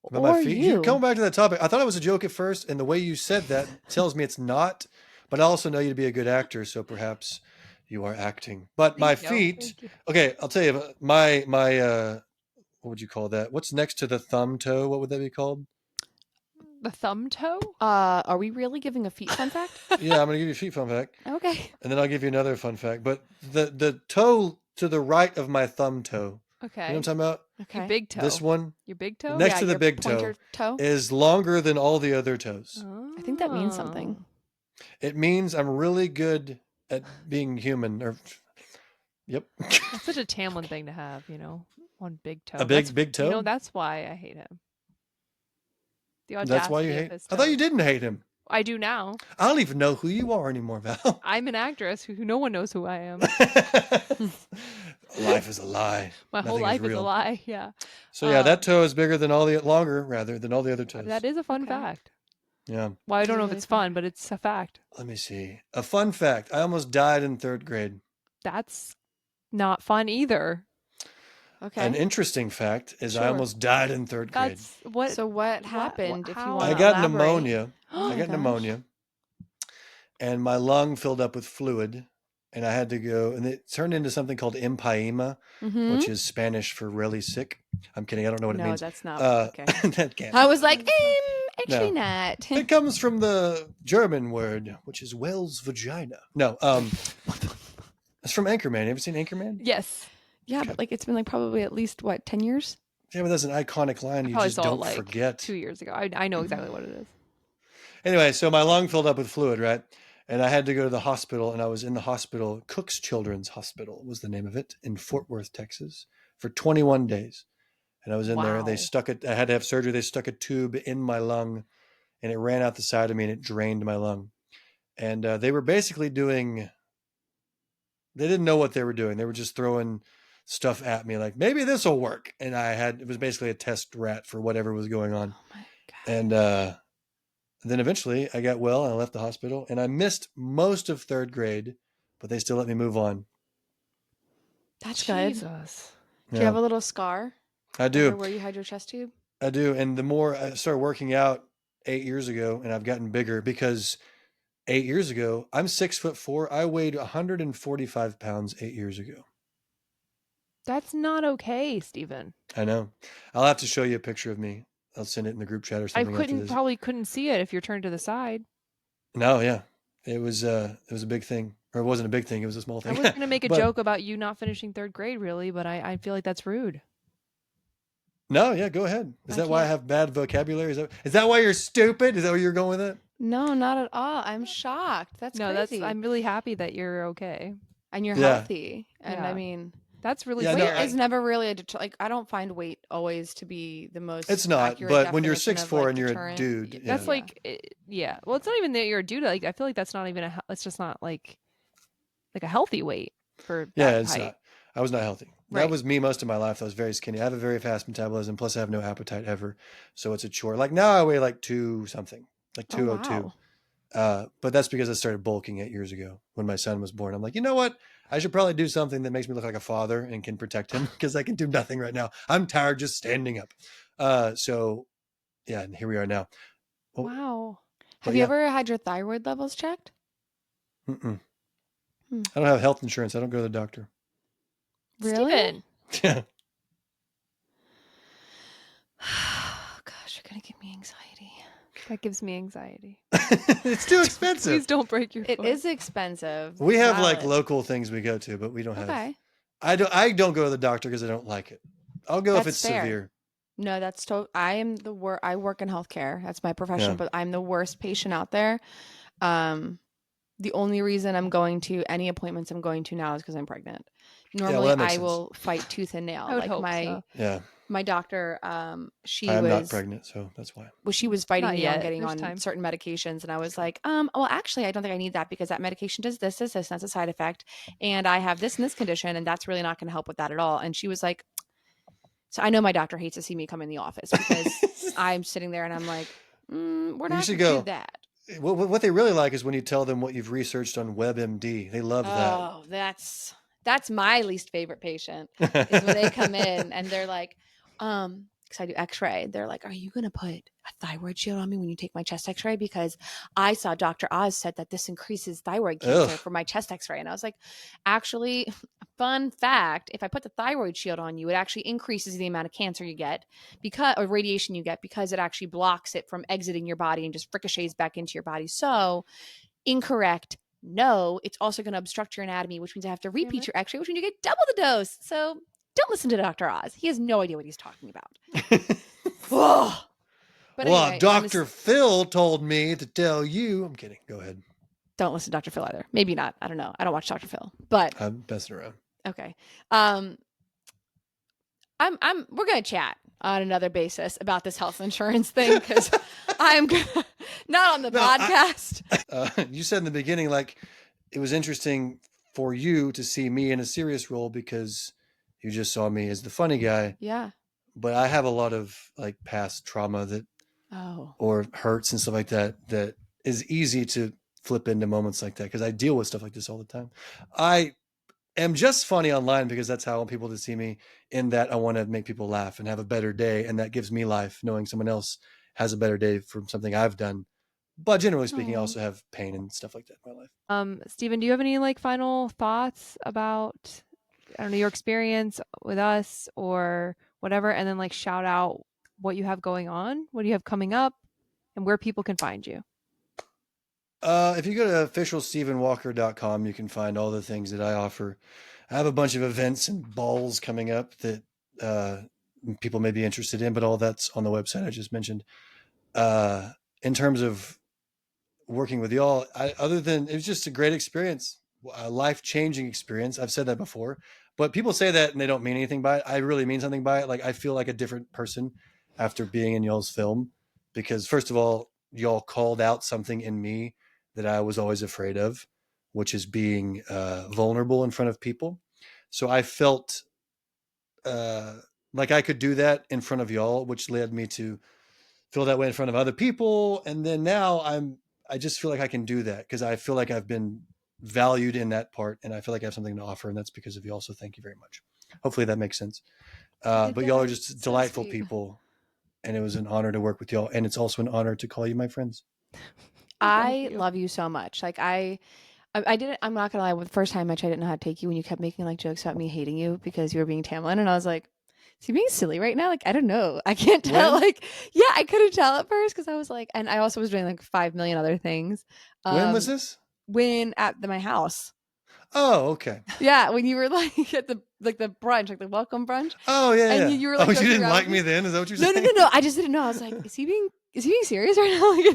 About my Or feet. you? Coming back to that topic, I thought it was a joke at first, and the way you said that tells me it's not. But I also know you to be a good actor, so perhaps you are acting. But my Thank you. feet. Thank you. Okay, I'll tell you. My what would you call that? What's next to the thumb toe? What would that be called? The thumb toe? Are we really giving a feet fun fact? Yeah, I'm gonna give you a feet fun fact, Okay. and then I'll give you another fun fact. But the toe to the right of my thumb toe. Okay. You know what I'm talking about? Okay. Your big toe. This one Your big toe? next to the your big pointer toe. is longer than all the other toes. I think that means something. Oh. It means I'm really good at being human. Or, yep, That's such a Tamlin thing to have, one big toe. a big toe. That's why I hate him. The audacity That's why you of hate. his I thought you toe. didn't hate him. I do now. I don't even know who you are anymore, Val. I'm an actress who no one knows who I am. Life is a lie. My whole Nothing life is a real. lie. Yeah. So yeah, that toe is bigger than longer rather than all the other toes. That is a fun Okay. fact. Yeah. Well, I This don't is know if really it's fun. fun, but it's a fact. Let me see. A fun fact. I almost died in 3rd grade. That's not fun either. Okay. An interesting fact is I Sure. almost died in 3rd grade. That's what. So what happened? If you how- want I to got elaborate? pneumonia. Oh I my got gosh. pneumonia, and my lung filled up with fluid, and I had to go, and it turned into something called empyema, Mm-hmm. which is Spanish for really sick. I'm kidding. I don't know what it No, means. that's not okay. That can't. I was like, actually not. It comes from the German word, which is whale's vagina. No, it's from Anchorman. You ever seen Anchorman? Yes. Yeah, but like it's been like probably at least what 10 years. Yeah, but that's an iconic line I you probably just saw don't it like forget. 2 years ago. I know exactly what it is. Anyway, so my lung filled up with fluid, right? And I had to go to the hospital, and I was in the hospital. Cook's Children's Hospital was the name of it in Fort Worth, Texas, for 21 days. And I was in there. They Wow. stuck it. I had to have surgery. They stuck a tube in my lung, and it ran out the side of me, and it drained my lung. And they were basically doing. They didn't know what they were doing. They were just throwing stuff at me, like maybe this will work. And it was basically a test rat for whatever was going on. Oh my god. And then eventually I got well and I left the hospital, and I missed most of 3rd grade, but they still let me move on. That's good. Jesus. Do you have a little scar? I do. over where you had your chest tube? I do. And the more I started working out 8 years ago, and I've gotten bigger because 8 years ago, I'm 6'4". I weighed 145 pounds 8 years ago. That's not okay, Stephen. I know. I'll have to show you a picture of me. I'll send it in the group chat or I something after this. probably couldn't see it if you're turned to the side. No, yeah. It was a big thing. Or it wasn't a big thing, it was a small I thing. was going to make a But- joke about you not finishing 3rd grade, really, but I feel like that's rude. No, yeah, go ahead. Is I that why I can't- have bad vocabulary? Is that why you're stupid? Is that where you're going with it? No, not at all. I'm shocked. That's No, crazy. I'm really happy that you're okay. And you're Yeah. healthy. And Yeah. I mean, That's really Yeah, no, weight scary. is never really like I don't find weight always to be the most It's not, accurate but when you're definition of 6'4" like and you're a deterrent. dude, That's yeah. like, yeah. Well, it's not even that you're a dude. Like, I feel like that's not even it's just not like a healthy weight for Yeah, that it's height. not. I was not healthy. Right. That was me most of my life. I was very skinny. I have a very fast metabolism. Plus, I have no appetite ever, so it's a chore. Like now, I weigh like 2 something, like Oh 202. wow. But that's because I started bulking 8 years ago when my son was born. I'm like, you know what? I should probably do something that makes me look like a father and can protect him because I can do nothing right now. I'm tired just standing up. So yeah, and here we are now. Well, Wow. Have but you yeah. ever had your thyroid levels checked? Mm-mm. Hmm. I don't have health insurance. I don't go to the doctor. Really? Steven. Yeah. Gosh, you're gonna give me anxiety. That gives me anxiety. It's too expensive. Please don't break your It foot. is expensive. We have like Valid. local things we go to, but we don't have. Okay. I don't go to the doctor because I don't like it. I'll go if That's it's fair. severe. No, that's I am the I work in healthcare. That's my profession, Yeah. but I'm the worst patient out there. The only reason I'm going to any appointments I'm going to now is because I'm pregnant. Normally, that makes I sense. will fight tooth and nail. I would Like hope my so. Yeah, my doctor, she I am not was pregnant, so that's why. well, she was fighting Not me on yet. getting There's on time. certain medications, and I was like, well, actually, I don't think I need that because that medication does this, this, this, and that's a side effect, and I have this and this condition, and that's really not going to help with that at all. And she was like, so I know my doctor hates to see me come in the office because I'm sitting there and I'm like, we're not should going to go. do that. What they really like is when you tell them what you've researched on WebMD. They love Oh, that's my least favorite patient is when they come in and they're like, because I do X-ray. They're like, "Are you gonna put a thyroid shield on me when you take my chest X-ray? Because I saw Dr. Oz said that this increases thyroid cancer Ugh. for my chest X-ray." And I was like, actually, fun fact: if I put the thyroid shield on you, it actually increases the amount of cancer you get or radiation you get because it actually blocks it from exiting your body and just ricochets back into your body. So incorrect. No, it's also going to obstruct your anatomy, which means I have to repeat your X-ray, which means you get double the dose. So don't listen to Dr. Oz. He has no idea what he's talking about. Whoa. But well, anyway, Dr. Phil told me to tell you. I'm kidding. Go ahead. don't listen to Dr. Phil either. Maybe not. I don't know. I don't watch Dr. Phil. But I'm messing around. okay. We're gonna chat on another basis about this health insurance thing because I'm not on the podcast. You said in the beginning, like, it was interesting for you to see me in a serious role because you just saw me as the funny guy. Yeah. But I have a lot of like past trauma that or hurts and stuff like that is easy to flip into moments like that because I deal with stuff like this all the time. I am just funny online because that's how I want people to see me, in that I want to make people laugh and have a better day, and that gives me life knowing someone else has a better day from something I've done. But generally speaking, I also have pain and stuff like that in my life. Steven, do you have any like final thoughts about, I don't know, your experience with us or whatever, and then like shout out what you have going on, what do you have coming up, and where people can find you? If you go to officialstevenwalker.com, you can find all the things that I offer. I have a bunch of events and balls coming up that people may be interested in, but all that's on the website I just mentioned. In terms of working with y'all, other than it was just a great experience, a life-changing experience. I've said that before, but people say that and they don't mean anything by it. I really mean something by it. Like, I feel like a different person after being in y'all's film, because first of all, y'all called out something in me that I was always afraid of, which is being vulnerable in front of people. So I felt like I could do that in front of y'all, which led me to feel that way in front of other people. And then now I just feel like I can do that because I feel like I've been valued in that part, and I feel like I have something to offer, and that's because of y'all. So thank you very much. Hopefully that makes sense. But y'all are just delightful people, and it was an honor to work with y'all. And it's also an honor to call you my friends. I love you so much. Like I didn't, I'm not gonna lie, the first time I tried, I didn't know how to take you when you kept making like jokes about me hating you because you were being Tamlin, and I was like, is he being silly right now? Like, I don't know. I can't tell. When? Like, yeah, I couldn't tell at first because I was like, and I also was doing like 5 million other things. When was this? When at my house. Oh, okay. Yeah, when you were like at the brunch, like the welcome brunch. Oh yeah, and yeah. you were like, you didn't like me then? Is that what you're saying? No. I just didn't know. I was like, is he being serious right now? Like,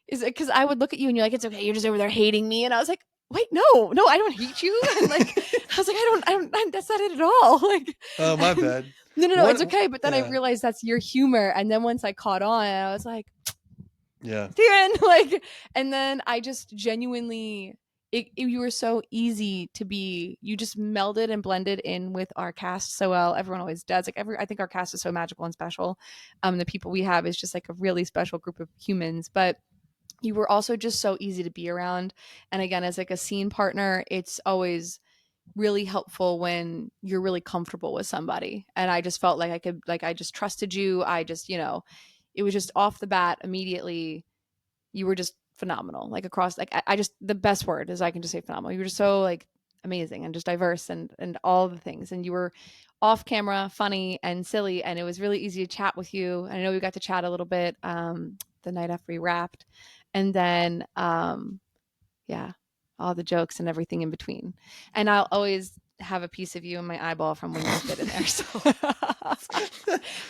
is it because I would look at you and you're like, it's okay, you're just over there hating me, and I was like, wait, no, I don't hate you. And like, I was like, that's not it at all. Like, Oh, my bad. no, What- it's okay. But then I yeah. realized that's your humor, and then once I caught on, I was like, Yeah. Steven, like, and then I just genuinely, you were so easy to be. You just melded and blended in with our cast so well. Everyone always does. Like, I think our cast is so magical and special. The people we have is just like a really special group of humans, but you were also just so easy to be around. And again, as like a scene partner, it's always really helpful when you're really comfortable with somebody. And I just felt like I just trusted you. I just, it was just off the bat immediately. You were just phenomenal. Like across, like I just, the best word is I can just say phenomenal. You were just so like amazing and just diverse and all the things. And you were off camera, funny and silly. And it was really easy to chat with you. And I know we got to chat a little bit the night after we wrapped. And then, yeah, all the jokes and everything in between. And I'll always have a piece of you in my eyeball from when you fit in there. So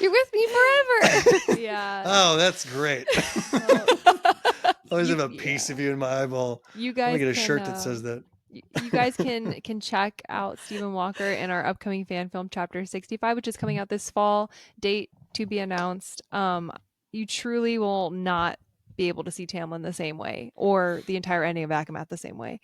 you're with me forever. Yeah. Oh, that's great. Well, Always you- have a piece of you in my eyeball. you I'm gonna guys get a can, shirt that says that. you guys can check out Stephen Walker in our upcoming fan film Chapter 65, which is coming out this fall. Date to be announced. You truly will not be able to see Tamlin the same way, or the entire ending of ACOMAT the same way.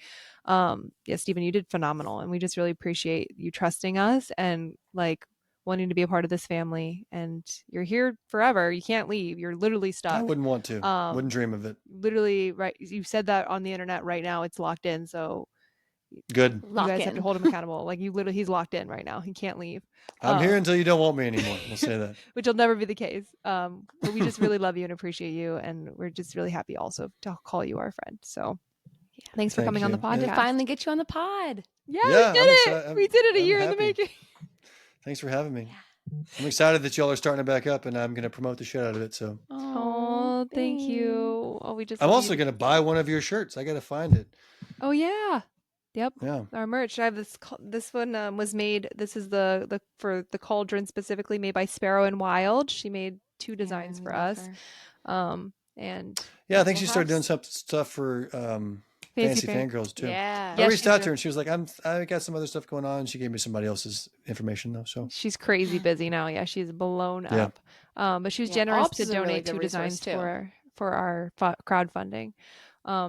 Yeah, Stephen, you did phenomenal, and we just really appreciate you trusting us and like wanting to be a part of this family. And you're here forever. You can't leave. You're literally I stuck. wouldn't want to. Wouldn't dream of it. Literally, right? You said that on the internet right now. It's locked in. So Good. you guys have to hold him accountable. Like, you literally, he's locked in right now. He can't leave. I'm here until you don't want me anymore. We'll say that. Which will never be the case. But we just really love you and appreciate you, and we're just really happy also to call you our friend. So thanks for Thank coming on the you. podcast. To finally get you on the pod. Yeah, Yeah, we I'm did excited. it. We did it a I'm year in the happy. making. Thanks for having me. I'm excited that y'all are starting it back up, and I'm going to promote the shit out of it. So Oh, thank you. Oh, we just. I'm love also you. going to buy one of your shirts. I got to find it. Oh yeah. Yep. Yeah. Our merch. I have this. This one was made. This is the for the cauldron specifically made by Sparrow and Wild. She made 2 designs for us. And Yeah, I think she we'll started have doing some stuff for Fancy Fangirls too. Yeah. Yeah, I reached she out did. to her and she was like, I got some other stuff going on. She gave me somebody else's information though. So she's crazy busy now. Yeah, she's blown Yeah. up. But she was Yeah, generous Alps to is a really donate good 2 designs resource, too. for our crowdfunding.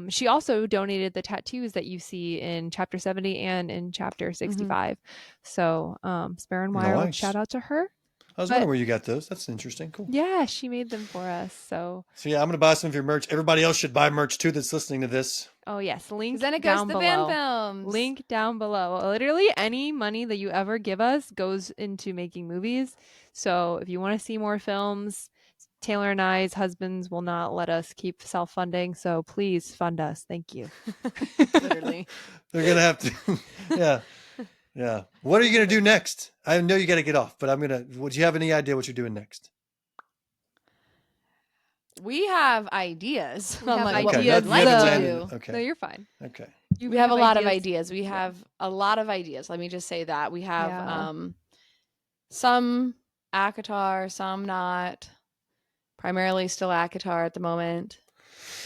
She also donated the tattoos that you see in Chapter 70 and in Chapter 65. So Sparrow and Wild, Nice. shout out to her. I was But- wondering where you got those. That's interesting. Cool. Yeah, she made them for us. So yeah, I'm going to buy some of your merch. Everybody else should buy merch too that's listening to this. oh yes, link Then it goes down to the below. fan films. Link down below. Literally any money that you ever give us goes into making movies. So if you want to see more films, Taylor and I's husbands will not let us keep self-funding. So please fund us. Thank you. Literally. They're going to have to. Yeah. Yeah. What are you going to do next? I know you got to get off, but would you have any idea what you're doing next? We have ideas. We have on like what ideas, we would like so- to do. Okay. No, you're fine. Okay. We have a lot of ideas. We have a lot of ideas. Let me just say that. We have Yeah. some ACOTAR, some not. Primarily still ACOTAR at the moment.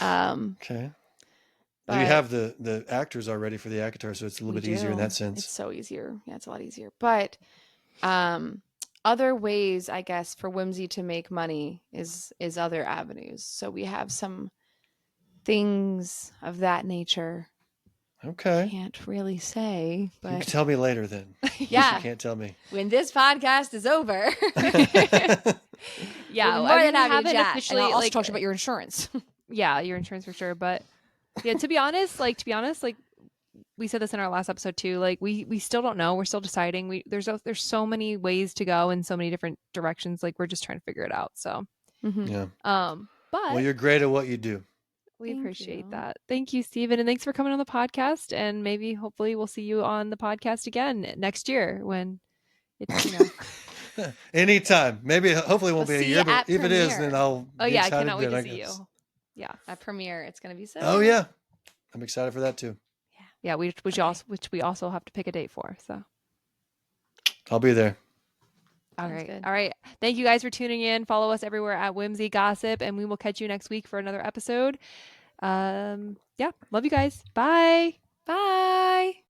Okay. But You have the actors already for the ACOTAR, so it's a little we bit easier in do. that sense. It's so easier. Yeah, it's a lot easier. But other ways, I guess, for Whimsy to make money is other avenues. So we have some things of that nature. Okay. Can't really say, You can but tell me later then. yeah, You can't tell me. when this podcast is over, Yeah, we're I more mean, than we happy to haven't chat. And officially, I'll also like- talk to you about your insurance. Yeah, your insurance for sure. But yeah, to be honest, like we said this in our last episode too. Like we still don't know. We're still deciding. There's so many ways to go in so many different directions. Like we're just trying to figure it out. So Yeah. but Well, you're great at what you do. we Thank appreciate you. that. Thank you, Stephen, and thanks for coming on the podcast. And maybe hopefully we'll see you on the podcast again next year when it's Anytime. Maybe, hopefully it won't We'll be a see year, you but at if it is, premiere. then I'll Oh be yeah, I excited cannot wait then, to I see you. guess. Yeah. At premiere, it's gonna be so. Oh, good. yeah. I'm excited for that too. Yeah, which we also have to pick a date for. So I'll be there. all Sounds right. good. All right. Thank you guys for tuning in. Follow us everywhere at Whimsy Gossip, and we will catch you next week for another episode. Yeah, love you guys. Bye. Bye.